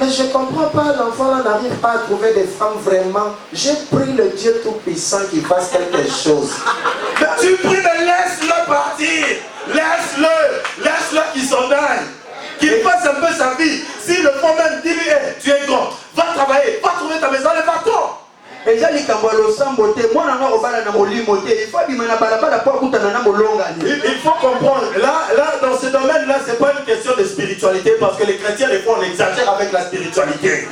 Mais je comprends pas, l'enfant là n'arrive pas à trouver des femmes vraiment. J'ai pris le Dieu Tout-Puissant qui fasse quelque chose. Mais tu pries, mais laisse-le partir. Laisse-le qu'il s'en aille. Qu'il fasse un peu sa vie. Si le fond même dit lui, tu es grand, va travailler, va trouver ta maison, lève-toi. eza likambo ya losambo te mwana ngo kobala na molimo te il faut abima na balabala po akutana na molongani. Il faut comprendre, là, dans ce domaine-là, c'est pas une question de spiritualité, parce que les chrétiens, des fois, on exagère avec la spiritualité.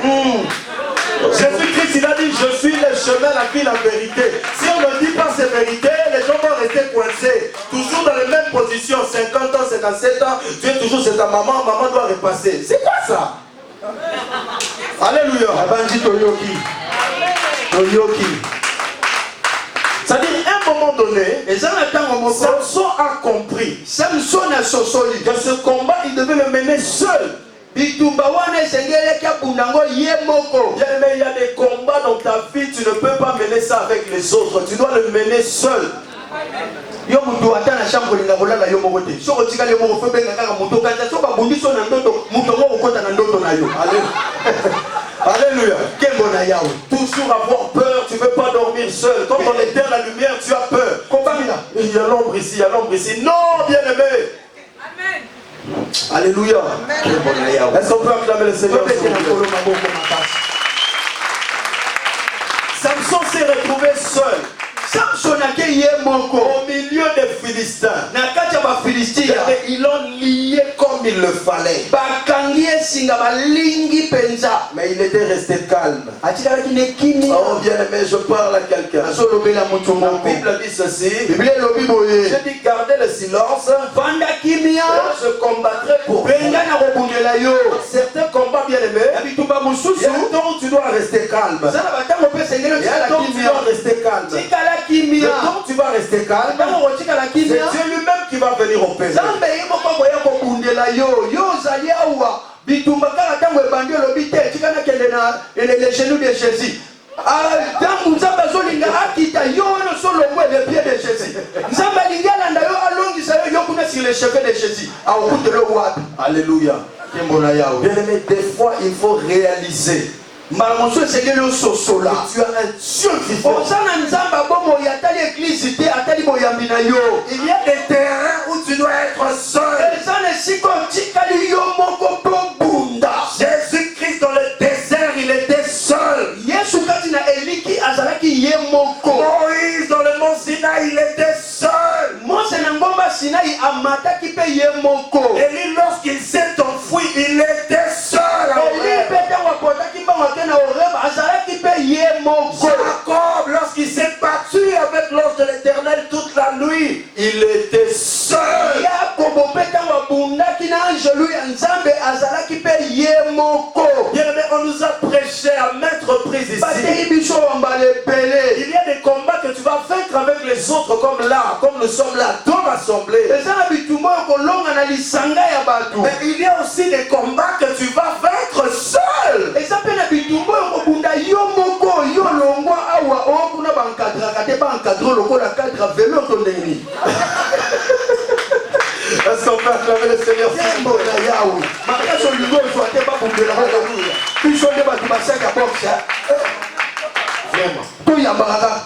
Jésus-Christ, il a dit, je suis le chemin, la vie, la vérité. Si on ne dit pas ces vérités, les gens vont rester coincés. Toujours dans les mêmes positions, 50 ans, 57 ans, tu es toujours chez ta maman, maman doit repasser. C'est quoi ça? Alléluia. Abandi toyoki. Toyoki. C'est-à-dire, à un moment donné, Samson a compris Samson a sosoli que ce combat, il devait le mener seul. bitumba wana esengeli kabunda ngo ye moko. Bien aimé, il y a des combats dans ta vie, tu ne peux pas mener ça avec les autres, tu dois le mener seul. Yo mutu ata na chambre linga kolala yo moko te. Soko tikali yo moko fe benga kaka mutu kanza soka bundiso na ndoto mutu ngo kokota na ndoto na yo. Alléluia. Kembo na yawe. Toujours avoir peur, tu ne veux pas dormir seul. Quand on éteint la lumière, tu as peur. Il y a l'ombre ici, il y a l'ombre ici. Non, bien aimé. Amen. Alléluia. Kembo na yawe. Est-ce qu'on peut acclamer le Seigneur? Samson s'est retrouvé seul. Samson a ye moko Au milieu des Philistins. na kati ya ba Philistia. Ils l'ont lié comme il le fallait. Bakangi esinga balingi penza. Mais il était resté calme. Atikalaki ne kimi. Oh bien aimé, je parle à quelqu'un. Asolobela mutu La moko. Bible dit ceci. Biblia elobi boye. Je dis gardez le silence. Vanda kimia. Je combattrai pour vous. Benga na kobundela yo. Certains combats bien aimés. Ya bitumba Il y mususu. a un temps où tu dois rester calme. Zala batango pe sengelo Il y a un tikala temps où tu kimia. dois rester calme. Tikala Le kimia. temps où tu vas rester calme, Batango tikala c'est kimia. Dieu lui-même qui va venir opérer. Zambe yimo kwa koya kobundela yo. Yo zali awa. Bitumba kala tango ebandi elobi te. Tikana kende na les genoux de Jésus. Tangu nzambe azolinga akita yo wana solongwe le pied de Jésus. Nzambe alingi alanda yo alongisa yo yo kuna sur les cheveux de Jésus. Akutelo wapi? Alléluia. Kembo na yawe. Bien aimé, des fois il faut réaliser Mbalamoso esengeli ososola. que tu as un Dieu vivant. Ozana nzambe abomo atali église te atali boyambi na yo. Il y a des terrains où tu dois être seul. Ezana esika otikali yo moko mpo bunda. Jésus-Christ dans le désert, il était seul. Yesu kati na eliki azalaki ye moko. Moïse dans le mont Sinaï, il était seul. Mose na ngomba Sinai amataki pe ye moko. Élie, lorsqu'il s'est enfui, il était seul. Eli pe tango apotaki mbango ake na Horeba azalaki pe ye moko. Jacob, lorsqu'il s'est battu avec l'ange de l'Éternel toute la nuit, il était seul. Yakobo pe tango abundaki na anjelu ya Nzambe azalaki pe ye moko. Bien aimé, on nous a prêché à maintes reprises ici. Batei biso wambale pele. Il y a des combats que tu vas vaincre avec les autres, comme là, comme nous sommes là, dans l'assemblée. Eza na bitumba ya kolonga na lisanga ya bato. Mais il y a aussi des combats que tu vas vaincre seul. Eza pe na bitumba ya kobunda yo moko yo longwa awa o kuna bankadraka te bankadre lokola kadra velo to ndeni. Est-ce qu'on peut acclamer le Seigneur? Kembo na yawe. Makaso lingo so ate babundela haleluya. Biso nde bato basaka boxe. Vraiment. To yambaka.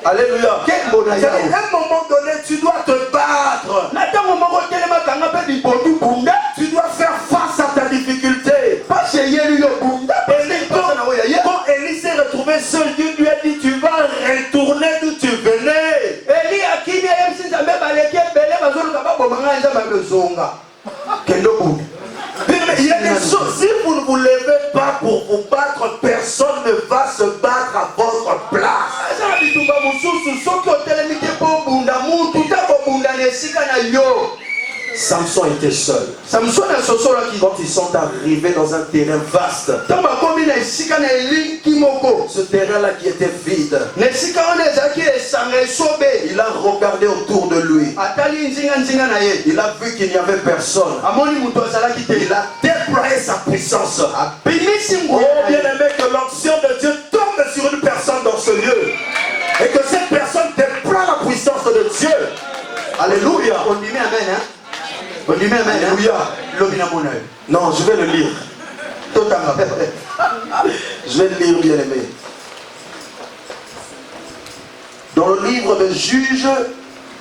Alléluia. Kembo na C'est-à-dire, yawe. à un moment donné, tu dois te battre. Na tango moko telema kanga pe bibodu bunda. Tu dois faire face à ta difficulté. Pas yeli yo bunda. Et quand Élie s'est retrouvé seul, Dieu lui a dit, tu vas retourner d'où tu venais. Eli akini ya msi Nzambe baleke bele bazoluka babomanga Nzambe bezonga. Kendo bunda. Il y a des choses, si vous ne vous levez pas pour vous battre, personne ne va se battre à votre place. Eza bitumba mususu soki otelemi te po bunda mutu ta kobunda na esika na yo. Samson était seul. Samson asosolaki. Quand ils sont arrivés dans un terrain vaste, Ntango bakomi na esika na elingi moko. ce terrain-là qui était vide, Na esika wana ezalaki esanga esobe. il a regardé autour de lui. Atali nzinga na ye. Il a vu qu'il n'y avait personne. Amoni mutu azalaki te. Il a déployé sa puissance. Abimisi Oh nguya na bien ye. aimé, que l'onction de Dieu tombe sur une personne dans ce lieu. Et que cette personne déploie la puissance de Dieu. Alléluia. Ondimi amen hein. Ondimi amen hein. Alléluia. Lobi na mona yo. Non, je vais le lire. Totanga. Je vais le lire, bien aimé. Dans le livre de Juges,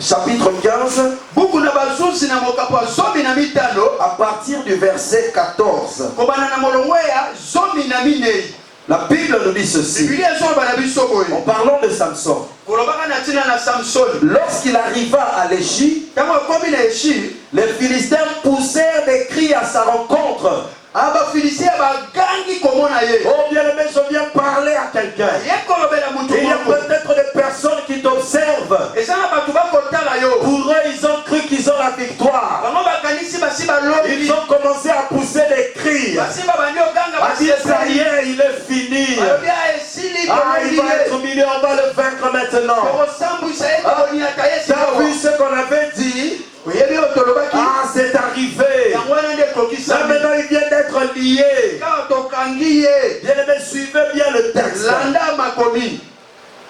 chapitre 15, Buku na bazuzi na mokapo zomi na mitano. à partir du verset 14. Kobana na molongo ya zomi na minei. La Bible nous dit ceci. En parlant de Samson, lorsqu'il arriva à l'Égypte, les Philistins poussèrent des cris à sa rencontre. Oh bien-aimé, je viens parler à quelqu'un. Il y a peut-être des personnes qui t'observent. Pour eux, ils ont cru qu'ils ont la victoire. Ils ont commencé à pousser des cris. À dire, ça y est, il est fini. Ah, il va être humilié, on va le vaincre maintenant. T'as vu ce qu'on avait dit? Ah, c'est arrivé. Là maintenant il vient d'être lié. Bien aimé, suivez bien le texte.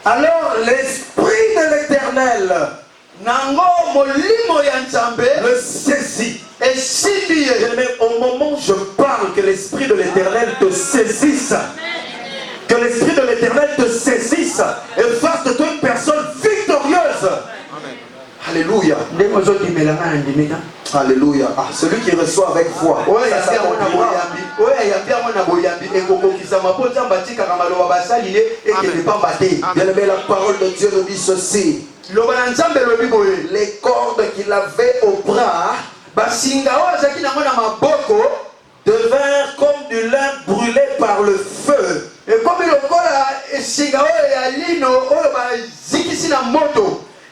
Alors l'esprit de l'Éternel le saisit. Bien aimé, au moment où je parle, que l'esprit de l'Éternel te saisisse, que l'esprit de l'Éternel te saisisse et fasse de toi une personne victorieuse. Alléluia. Alléluia. Ah, celui qui reçoit avec foi. Bien aimé, la parole de Dieu nous dit ceci. Les cordes qu'il avait au bras devinrent comme du lin brûlé par le feu.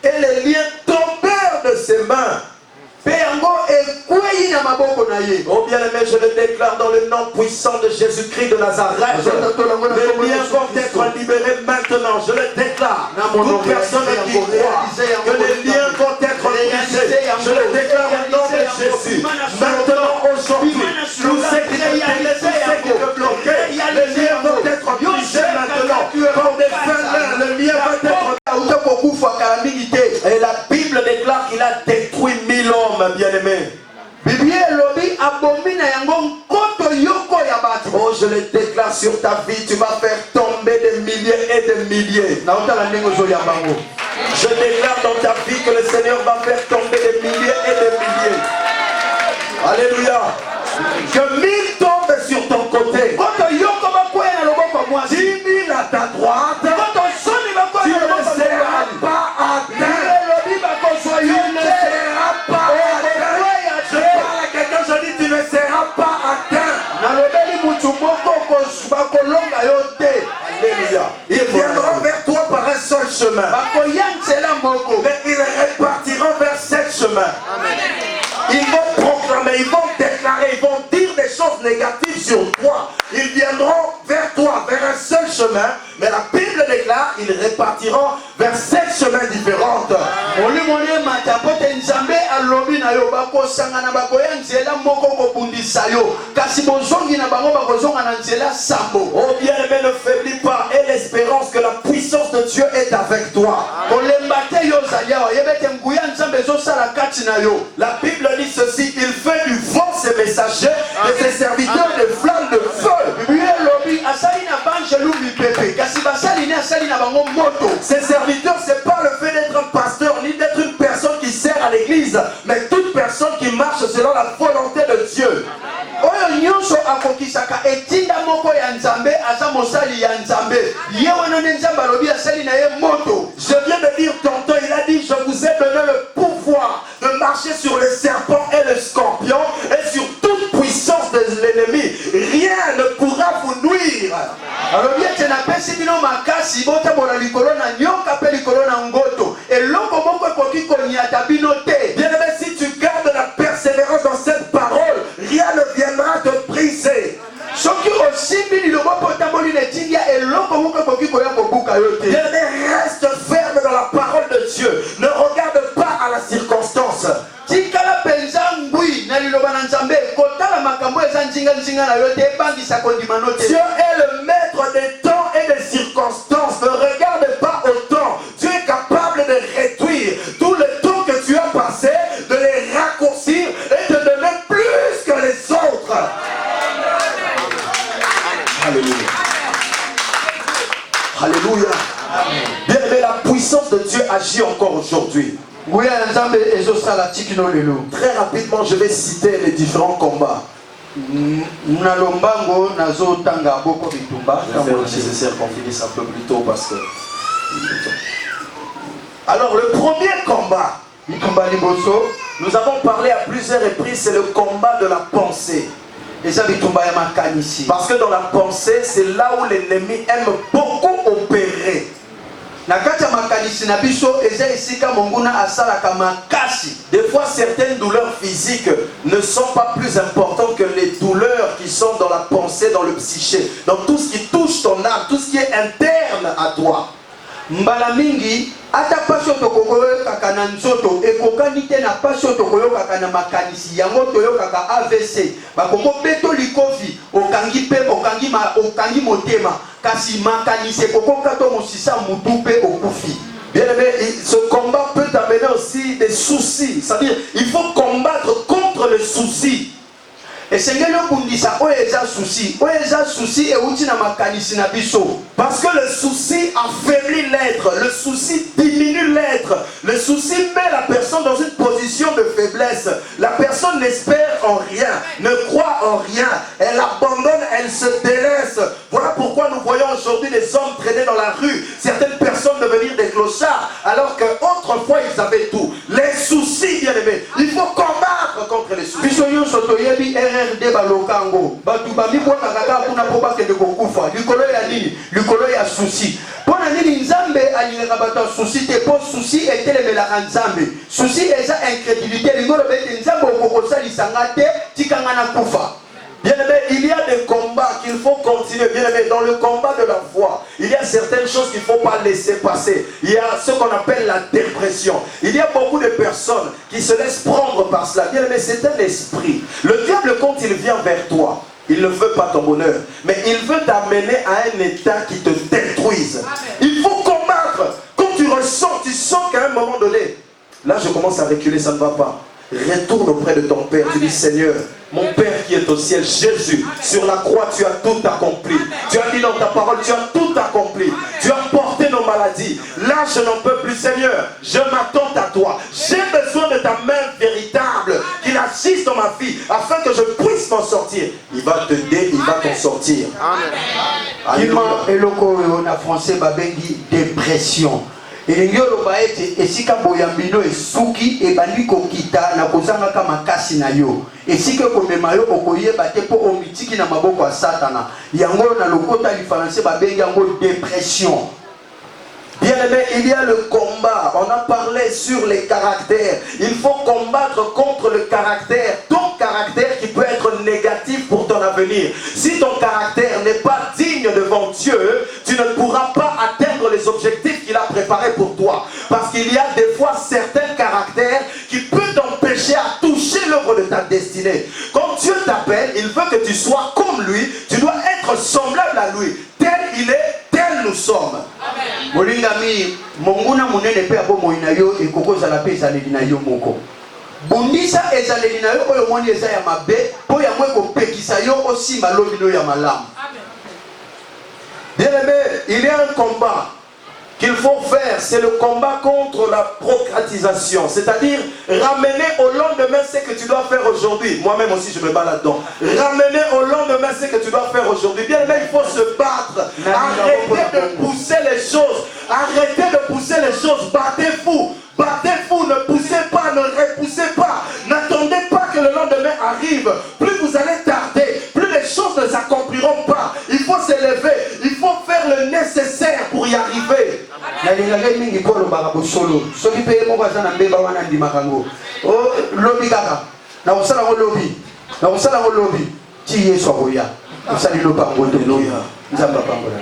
Et les liens tombèrent de ses mains. Oh bien-aimé, je le déclare dans le nom puissant de Jésus-Christ de Nazareth. Les liens vont être libérés maintenant. Je le déclare. Toute personne qui croit que les liens vont être brisés, je le déclare au nom de Jésus. Maintenant, aujourd'hui, tous ceux qui te bloquaient, les liens vont être brisés maintenant. Comme des fers, le lien va être. Et la Bible déclare qu'il a détruit 1000 hommes, bien-aimés. Oh, je le déclare sur ta vie, tu vas faire tomber des milliers et des milliers. Je déclare dans ta vie que le Seigneur va faire tomber des milliers et des milliers. Alléluia. Que 1000 tombent sur ton côté. 10 000 à ta droite. Tu ne seras pas atteint. Tu ne seras pas atteint. Je parle à quelqu'un, je dis tu ne seras pas atteint. Alléluia. Ils viendront vers toi par un seul chemin. Mais ils repartiront vers 7 chemins. Ils vont proclamer, ils vont déclarer, ils vont dire des choses négatives sur toi. Ils viendront vers toi, vers un seul chemin. Mais la Bible déclare, ils repartiront vers 7 chemins différents. Oh bien aimé, ne faiblis pas. Et l'espérance que la puissance de Dieu est avec toi. La Bible dit ceci, il fait du vent ses messagers et ses serviteurs de flammes de feu. Ses serviteurs, c'est pas le fait d'être un pasteur ni d'être une personne qui sert à l'église, mais toute personne qui marche selon la volonté de Dieu. Je viens de dire tantôt, il a dit, je vous ai donné le pouvoir de marcher sur les serpents et les scorpions et sur toute puissance de l'ennemi. Rien ne pourra vous nuire. Bien-aimé, si tu gardes la persévérance dans cette parole, rien ne viendra te briser. Bien-aimé, reste ferme dans la parole de Dieu. Ne regarde pas à la circonstance. Dieu est le maître des temps et des circonstances. Ne regarde pas au temps. Dieu est capable de réduire tout le temps que tu as passé, de les raccourcir et de donner plus que les autres. Alléluia. Alléluia. Bien aimé, la puissance de Dieu agit encore aujourd'hui. Très rapidement, je vais citer les différents combats. Nalombango nazo tanga boko bitumba. Je vais faire le nécessaire qu'on finisse un peu plus tôt parce que... Alors le premier combat, Bitumba liboso, nous avons parlé à plusieurs reprises, c'est le combat de la pensée. eza bitumba ya makanisi. Parce que dans la pensée, c'est là où l'ennemi aime beaucoup opérer. Na kati ya makanisi na biso eza esika monguna asalaka makasi. Des fois, certaines douleurs physiques ne sont pas plus importantes que les douleurs qui sont dans la pensée, dans le psyché. Donc tout ce qui touche ton âme, tout ce qui est interne à toi. Mbala mingi ata pasio tokoyoka na nzoto ekokani te na pasio tokoyoka na makanisi yango toyokaka AVC bakoko beto likofi okangi motema kasi makanisi ekokoka to mosisa mutu pe okufi. Bien aimé, ce combat peut amener aussi des soucis. C'est-à-dire, il faut combattre contre les soucis. Esengeli okundisa oyo eza souci euti na makanisi na biso. Parce que le souci affaiblit l'être, le souci diminue l'être, le souci met la personne dans une position de faiblesse. La personne n'espère en rien, ne croit en rien, elle abandonne, elle se délaisse. Voilà pourquoi nous voyons aujourd'hui des hommes traîner dans la rue, certaines personnes devenir des clochards, alors qu'autrefois ils avaient tout. Les soucis, bien aimés, il faut combattre contre les soucis. Biso yo sotoyebi RRD balokango batu babibwaka kaka kuna po bakende kokufa likolo ya nini likolo ya souci. Pona nini nzambe alingaka bato ya souci te po souci etelemelaka nzambe. Souci eza incrédulité lingolo bete nzambe okokosalisa nga te tikanga na kufa. Bien aimé, il y a des combats qu'il faut continuer. Bien aimé, dans le combat de la foi, il y a certaines choses qu'il ne faut pas laisser passer. Il y a ce qu'on appelle la dépression. Il y a beaucoup de personnes qui se laissent prendre par cela. Bien aimé, c'est un esprit. Le diable, quand il vient vers toi, il ne veut pas ton bonheur, mais il veut t'amener à un état qui te détruise. Il faut combattre. Quand tu ressens, tu sens qu'à un moment donné, là je commence à reculer, ça ne va pas. Retourne auprès de ton Père, tu dis Seigneur, mon Père qui est au ciel, Jésus, sur la croix tu as tout accompli. Tu as dit dans ta parole, tu as tout accompli. Tu as porté nos maladies. Là je n'en peux plus Seigneur, je m'attends à toi. J'ai besoin de ta main véritable qui assiste dans ma vie afin que je puisse m'en sortir. Il va t'aider, il va t'en sortir. Amen. Kima eloko na français babengi dépression. Elingi oloba ete esika boyambino esuki ebandi kokita na kozangaka makasi na yo. Esika komema yo okoyeba te po omitiki na maboko ya Satana. Yango na lokota li français babengi yango dépression. Bien aimé, il y a le combat. On a parlé sur les caractères. Il faut combattre contre le caractère. Ton caractère qui peut être négatif pour ton avenir. Si ton caractère n'est pas digne devant Dieu, tu ne pourras pas atteindre les objectifs qu'il a préparés pour toi. Parce qu'il y a des fois certains caractères qui peuvent t'empêcher à toucher l'œuvre de ta destinée. Quand Dieu t'appelle, il veut que tu sois comme lui. Tu dois être semblable à lui. Tel il est, tel nous sommes. Molingami monguna munene pe abo moina yo ekokoza la pe ezaleli na yo moko. Bundisa ezaleli na yo oyo moni eza ya mabe po ya mwe kopekisa yo osimba lobino ya malamu. Bien aimé, il y a un combat qu'il faut faire, c'est le combat contre la procrastination, c'est-à-dire ramener au lendemain ce que tu dois faire aujourd'hui. Moi-même aussi je me bats là-dedans. Ramener au lendemain ce que tu dois faire aujourd'hui. Bien aimé, il faut se battre. Arrêtez de pousser les choses. Arrêtez de pousser les choses. Battez-vous. Battez-vous, ne poussez pas, ne repoussez pas. N'attendez pas que le lendemain arrive. Plus vous allez tarder, plus les choses ne s'accompliront pas. Il faut s'élever, il faut faire le nécessaire pour y arriver. Nalingaka mingi polo baka solo. Soki pe mo baza na mbeba wana ndimaka ngo. O lobi kaka. Na osala ngo lobi. Na osala ngo lobi. Ti Yesu akoya. Osali loba ngo loya. Nzamba pangola.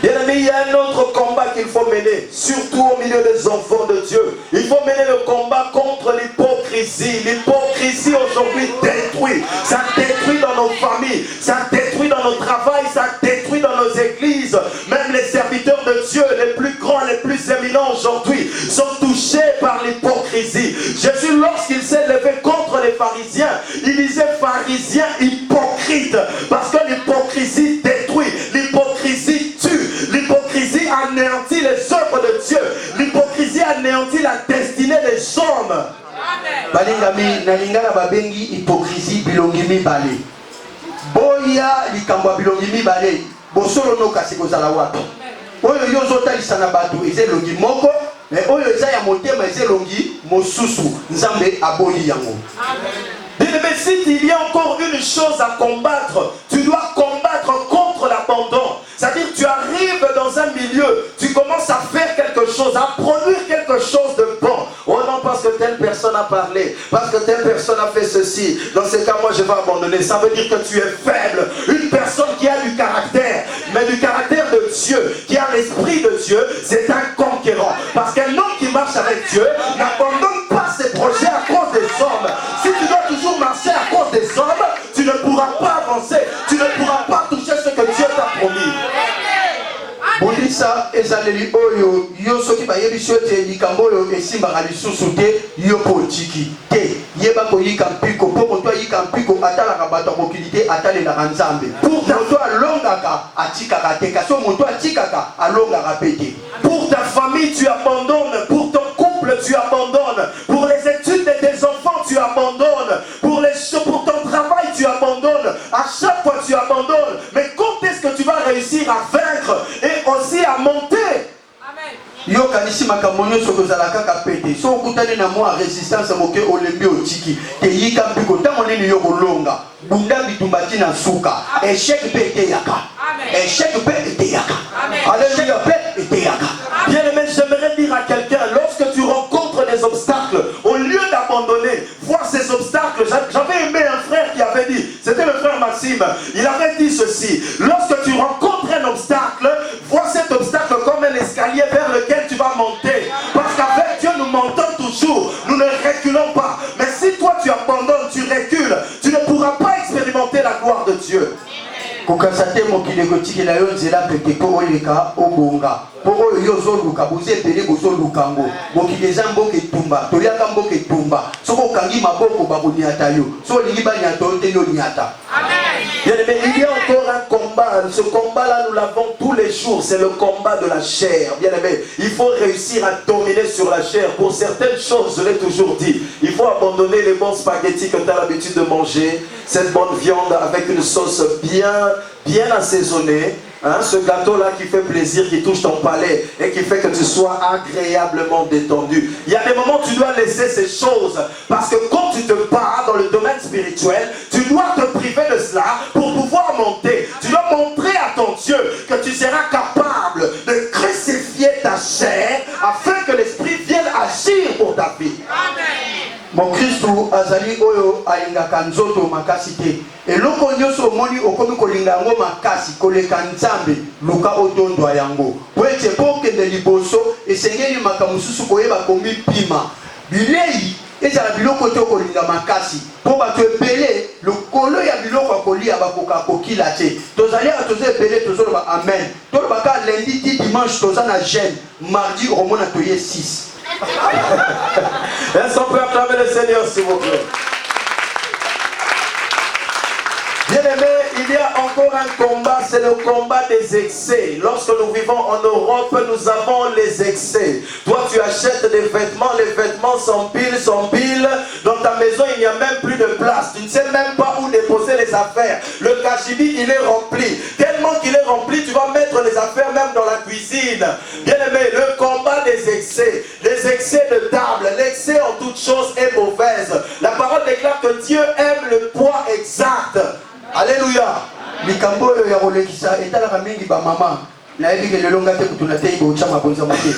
Bien aimé, il y a un autre combat qu'il faut mener, surtout au milieu des enfants de Dieu. Il faut mener le combat contre l'hypocrisie. L'hypocrisie aujourd'hui détruit. Ça détruit dans nos familles, ça détruit dans nos travails, ça détruit dans nos églises. Même les serviteurs de Dieu, les plus grands, les plus éminents aujourd'hui, sont touchés par l'hypocrisie. Jésus, lorsqu'il s'est levé contre les pharisiens, il disait pharisiens hypocrites, parce que l'hypocrisie détruit, l'hypocrisie tue, l'hypocrisie anéantit les œuvres de Dieu, l'hypocrisie anéantit la destinée des hommes. Balingami nalingala babengi hypocrisie bilongi mibale. boya likambo ya bilongi mibale bosolo no kasi kozala wapi oyo yo ozotalisa na bato eza elongi moko mais oyo eza ya motema eza elongi mosusu nzambe aboli yango. Bien-aimé, s'il y a encore une chose à combattre, tu dois combattre contre l'abandon. C'est-à-dire tu arrives dans un milieu, tu commences à faire quelque chose, à produire quelque chose de bon. Oh non, parce que telle personne a parlé, parce que telle personne a fait ceci. Dans ce cas, moi je vais abandonner. Ça veut dire que tu es faible. Une personne qui a du caractère, mais du caractère de Dieu, qui a l'esprit de Dieu, c'est un conquérant. Parce qu'un homme qui marche avec Dieu n'abandonne pas ses projets à cause des hommes. Si tu dois toujours marcher à cause des hommes, tu ne pourras pas avancer. Tu ne pourras pas toucher ce que Dieu t'a promis. Bolisa ezaleli oyo yo soki bayebi so te likambo oyo esimbaka lisusu te yo potiki te yeba koyika mpiko mpo moto ayika mpiko atalaka bato ya mokili te atalelaka nzambe moto alongaka atikaka te kasi moto atikaka alongaka pe te. Pour ta famille tu abandonnes, pour ton couple tu abandonnes, pour les études de tes enfants tu abandonnes, pour ton travail tu abandonnes, à chaque fois tu abandonnes. Mais quand est-ce que tu vas réussir à vaincre et aussi à monter? Yo kanisi makambo nyonso kozala kaka pete so okutani na mwa résistance moke olembi otiki te yika mpiko ntango nini yo kolonga bunda bitumba tina suka échec pe eteyaka échec pe eteyaka alléluia pe eteyaka. Bien-aimé, j'aimerais dire à quelqu'un, lorsque tu rencontres des obstacles, au lieu d'abandonner, vois ces obstacles. J'avais aimé un frère qui avait dit, c'était le frère Maxime, il avait dit ceci: lorsque tu rencontres un obstacle, vois cet obstacle comme un escalier vers lequel tu vas monter. Parce qu'avec Dieu, nous montons toujours, nous ne reculons pas. Mais si toi tu abandonnes, tu recules, tu ne pourras pas expérimenter la gloire de Dieu. Kokasate mokile kotikela yo nzela pete po oleka obonga po oyo yo zoluka boze pele bozoluka ngo mokile eza mboka etumba toliaka mboka etumba soko okangi maboko baboniata yo so olingi baniata yo te yo niata. Bien-aimé, il y a encore un combat. Ce combat-là, nous l'avons tous les jours. C'est le combat de la chair. Bien-aimé, il faut réussir à dominer sur la chair. Pour certaines choses, je l'ai toujours dit, il faut abandonner les bons spaghettis que tu as l'habitude de manger. Cette bonne viande avec une sauce bien assaisonnée. Hein, ce gâteau-là qui fait plaisir, qui touche ton palais et qui fait que tu sois agréablement détendu. Il y a des moments où tu dois laisser ces choses. Parce que quand tu te bats dans le domaine spirituel, tu dois te priver de cela pour pouvoir monter. Tu dois montrer à ton Dieu que tu seras capable de crucifier ta chair afin que l'esprit vienne agir pour ta vie. Amen. Mon Christu azali oyo alingaka nzoto makasi te eloko nyonso omoni okomi kolinga yango makasi koleka nzambe luka otondwa yango po ete po okende liboso esengeli makambo mosusu koyeba komipima bilei ezala biloko te okolinga makasi po bato ebele lokolo ya biloko ya kolia bakoka kokila te tozali awa toza ebele tozoloba amen tolobaka lundi ti dimanche toza na jeune mardi omona toye 6. Est-ce qu'on peut acclamer le Seigneur, s'il vous plaît? Bien-aimé, il y a encore un combat, c'est le combat des excès. Lorsque nous vivons en Europe, nous avons les excès. Toi, tu achètes des vêtements, les vêtements s'empilent. Dans ta maison, il n'y a même plus de place. Tu ne sais même pas où déposer les affaires. Le cachibi, il est rempli. Tellement qu'il est rempli, tu vas mettre les affaires même dans la cuisine. Bien-aimé, le combat des excès. Les excès de table, l'excès en toute chose est mauvaise. La parole déclare que Dieu aime le poids exact. Alléluia. Likambo yo ya kolekisa etalaka mingi ba mama na ebike lelonga te kutuna te ibo chama bonza mate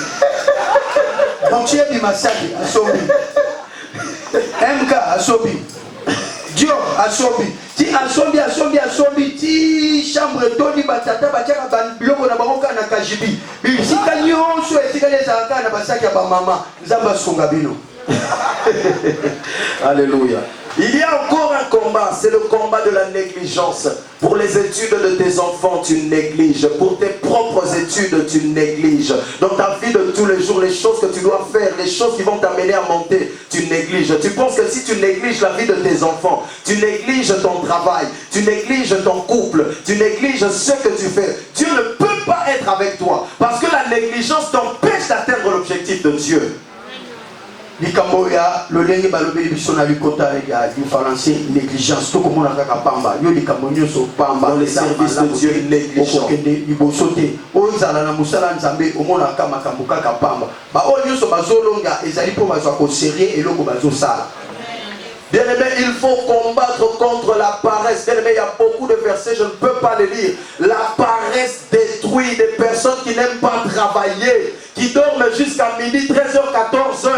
bonchie bi masaki asobi MK asobi Dio asobi ti asobi ti chambre toni batata bachaka ban biloko na bakoka na kajibi bisika nyonso esika leza kana basaki ya ba mama nzamba songa bino. Alléluia. Il y a encore un combat, c'est le combat de la négligence. Pour les études de tes enfants, tu négliges. Pour tes propres études, tu négliges. Dans ta vie de tous les jours, les choses que tu dois faire, les choses qui vont t'amener à monter, tu négliges. Tu penses que si tu négliges la vie de tes enfants, tu négliges ton travail, tu négliges ton couple, tu négliges ce que tu fais, Dieu ne peut pas être avec toi. Parce que la négligence t'empêche d'atteindre l'objectif de Dieu. likambo ya lolenge balobeli biso na likota ya différencier négligence to komona kaka pamba yo likambo nyonso pamba dans les services de Dieu négligence okende liboso te ozala na mosala nzambe omonaka makambo kaka pamba baoyo nyonso bazolonga ezali mpo bazwa koserie eloko bazosala. Bien-aimé, il faut combattre contre la paresse. Bien-aimé, il y a beaucoup de versets, je ne peux pas les lire. La paresse détruit des personnes qui n'aiment pas travailler, qui dorment jusqu'à midi, 13h, 14h.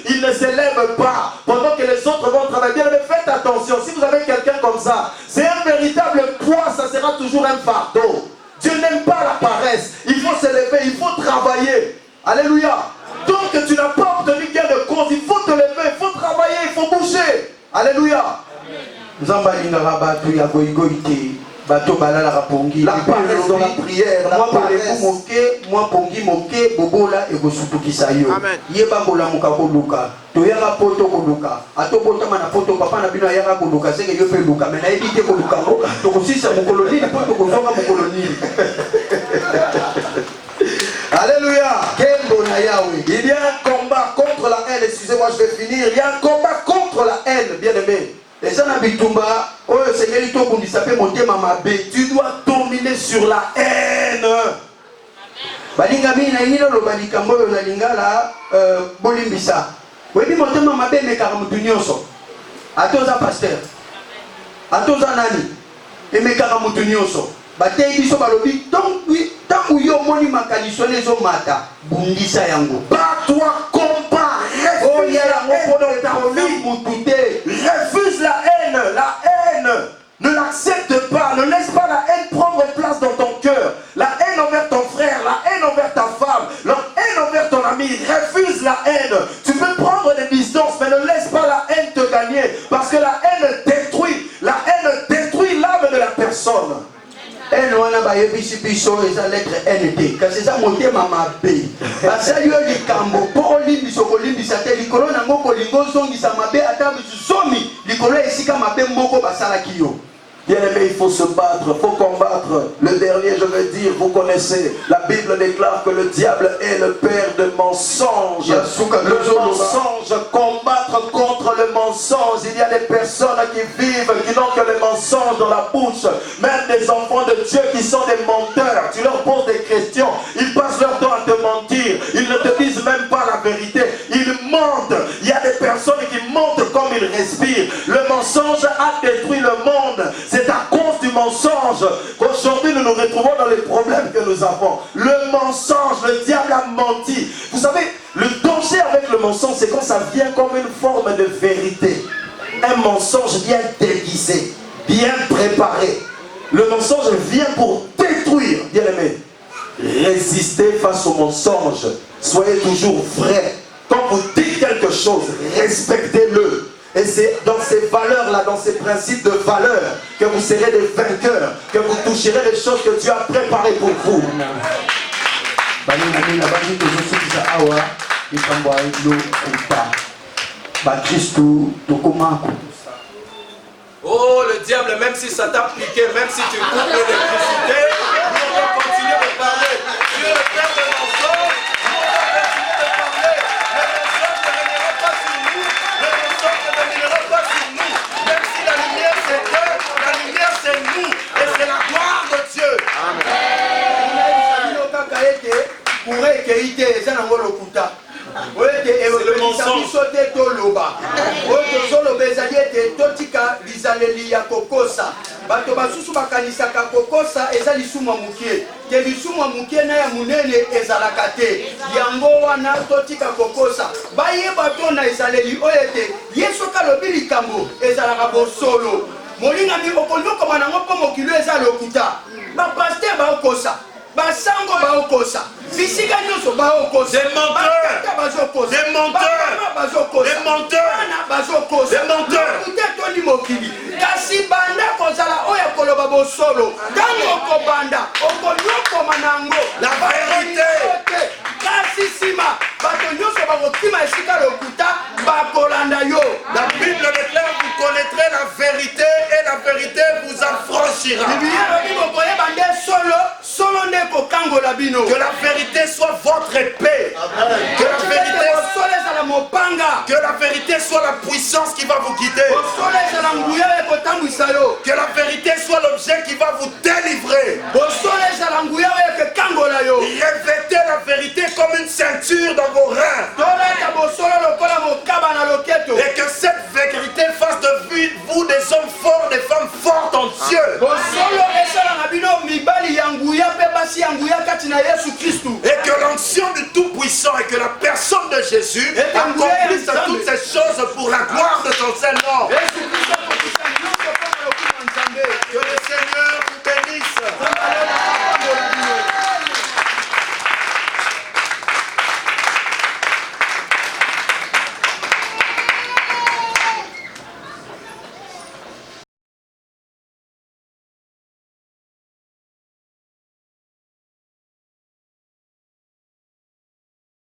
Ils ne se lèvent pas pendant que les autres vont travailler. Bien-aimé, faites attention. Si vous avez quelqu'un comme ça, c'est un véritable poids, ça sera toujours un fardeau. Dieu n'aime pas la paresse. Il faut se lever, il faut travailler. Alléluia. Donc tu n'as pas obtenu gain de cause, il faut te lever, il faut travailler, il faut bouger. Alléluia. La paresse dans la prière, la paresse. Moi pongi moke bobola e gosutukisa yo. Yeba bola mukakoluka. Toyaka poto koluka. Atobota mana poto papa na bino yaka koluka senge yo pe luka. Mais na ebite koluka ngo tokosisa mukoloni poto kozonga mukoloni. Alléluia. Il y a un combat contre la haine. Excusez-moi, je vais finir. Il y a un combat contre la haine, bien-aimé. Tu dois dominer sur la haine. Batei biso balobi tangu yo moni makaliso lezo mata bundisa yango. Bats-toi, combat, refuse la haine de ta vie. Refuse la haine. La haine, ne l'accepte pas. Ne laisse pas la haine prendre place dans ton cœur. La haine envers ton frère, la haine envers ta femme, la haine envers ton ami. Refuse la haine. Tu peux prendre des distances, mais ne laisse pas la haine te gagner. Parce que la haine détruit. La haine détruit l'âme de la personne. En wana bayebisi biso eza lettre NT kasi eza motema mabe basali yo likambo mpo olimbiso kolimbisa te likolo nango kolingo ozongisa mabe ata bisomi likolo esika mabe moko basalaki yo. Bien-aimé, il faut se battre, il faut combattre. Le dernier, je veux dire, vous connaissez, la Bible déclare que le diable est le père de mensonges. Le mensonge, combattre contre le mensonge. Il y a des personnes qui vivent, qui n'ont que le mensonge dans la bouche. Même des enfants de Dieu qui sont des menteurs. Tu leur poses des questions, ils passent leur temps à te mentir. Ils ne te disent même pas la vérité. Ils mentent. Il y a des personnes qui mentent comme ils respirent. Le mensonge a détruit le monde. C'est à cause du mensonge qu'aujourd'hui nous nous retrouvons dans les problèmes que nous avons. Le mensonge, le diable a menti. Vous savez, le danger avec le mensonge, c'est quand ça vient comme une forme de vérité. Un mensonge bien déguisé, bien préparé. Le mensonge vient pour détruire, bien aimé. Résistez face au mensonge. Soyez toujours vrai. Quand vous dites quelque chose, respectez-le. Et c'est dans ces valeurs-là, dans ces principes de valeurs, que vous serez des vainqueurs, que vous toucherez les choses que Dieu a préparées pour vous. Oh, le diable, même si ça t'a piqué, même si tu coupes l'électricité, nous allons continuer de parler. Dieu le Père de mensonge, nous allons continuer de parler. Le mensonge ne viendra pas sur nous, le mensonge ne viendra pas sur nous. Même si la lumière c'est Dieu, la lumière c'est nous, et c'est la gloire de Dieu. Le mensonge. Bato basusu bakanisaka kokosa eza lisumu mukie ke lisumu mukie na ya munene ezalaka te yango wana totika kokosa bayeba to na ezaleli oyete yesu kalobi likambo ezalaka bosolo molinga mi okondoko manango po mokilo eza lokuta ba pasteur ba okosa basango baokosa bisika nyonso baokosa des menteurs, des menteurs, des menteurs, des menteurs. Utetoni mokili kasi banda kozala oya koloba bosolo tango kobanda okonyokoma nango la vérité kasi sima bato nyonso bakotima esika lokuta bakolanda yo. La Bible déclare vous connaîtrez la vérité et la vérité vous affranchira. Que la vérité soit votre épée. Que la vérité Que la vérité soit la puissance qui va vous guider. Que la vérité soit l'objet qui va vous délivrer. Revêtez la vérité comme une ceinture dans vos reins. Et que cette vérité fasse de vous des hommes forts, des femmes fortes en Dieu. Et que l'onction du Tout-Puissant et que la personne de Jésus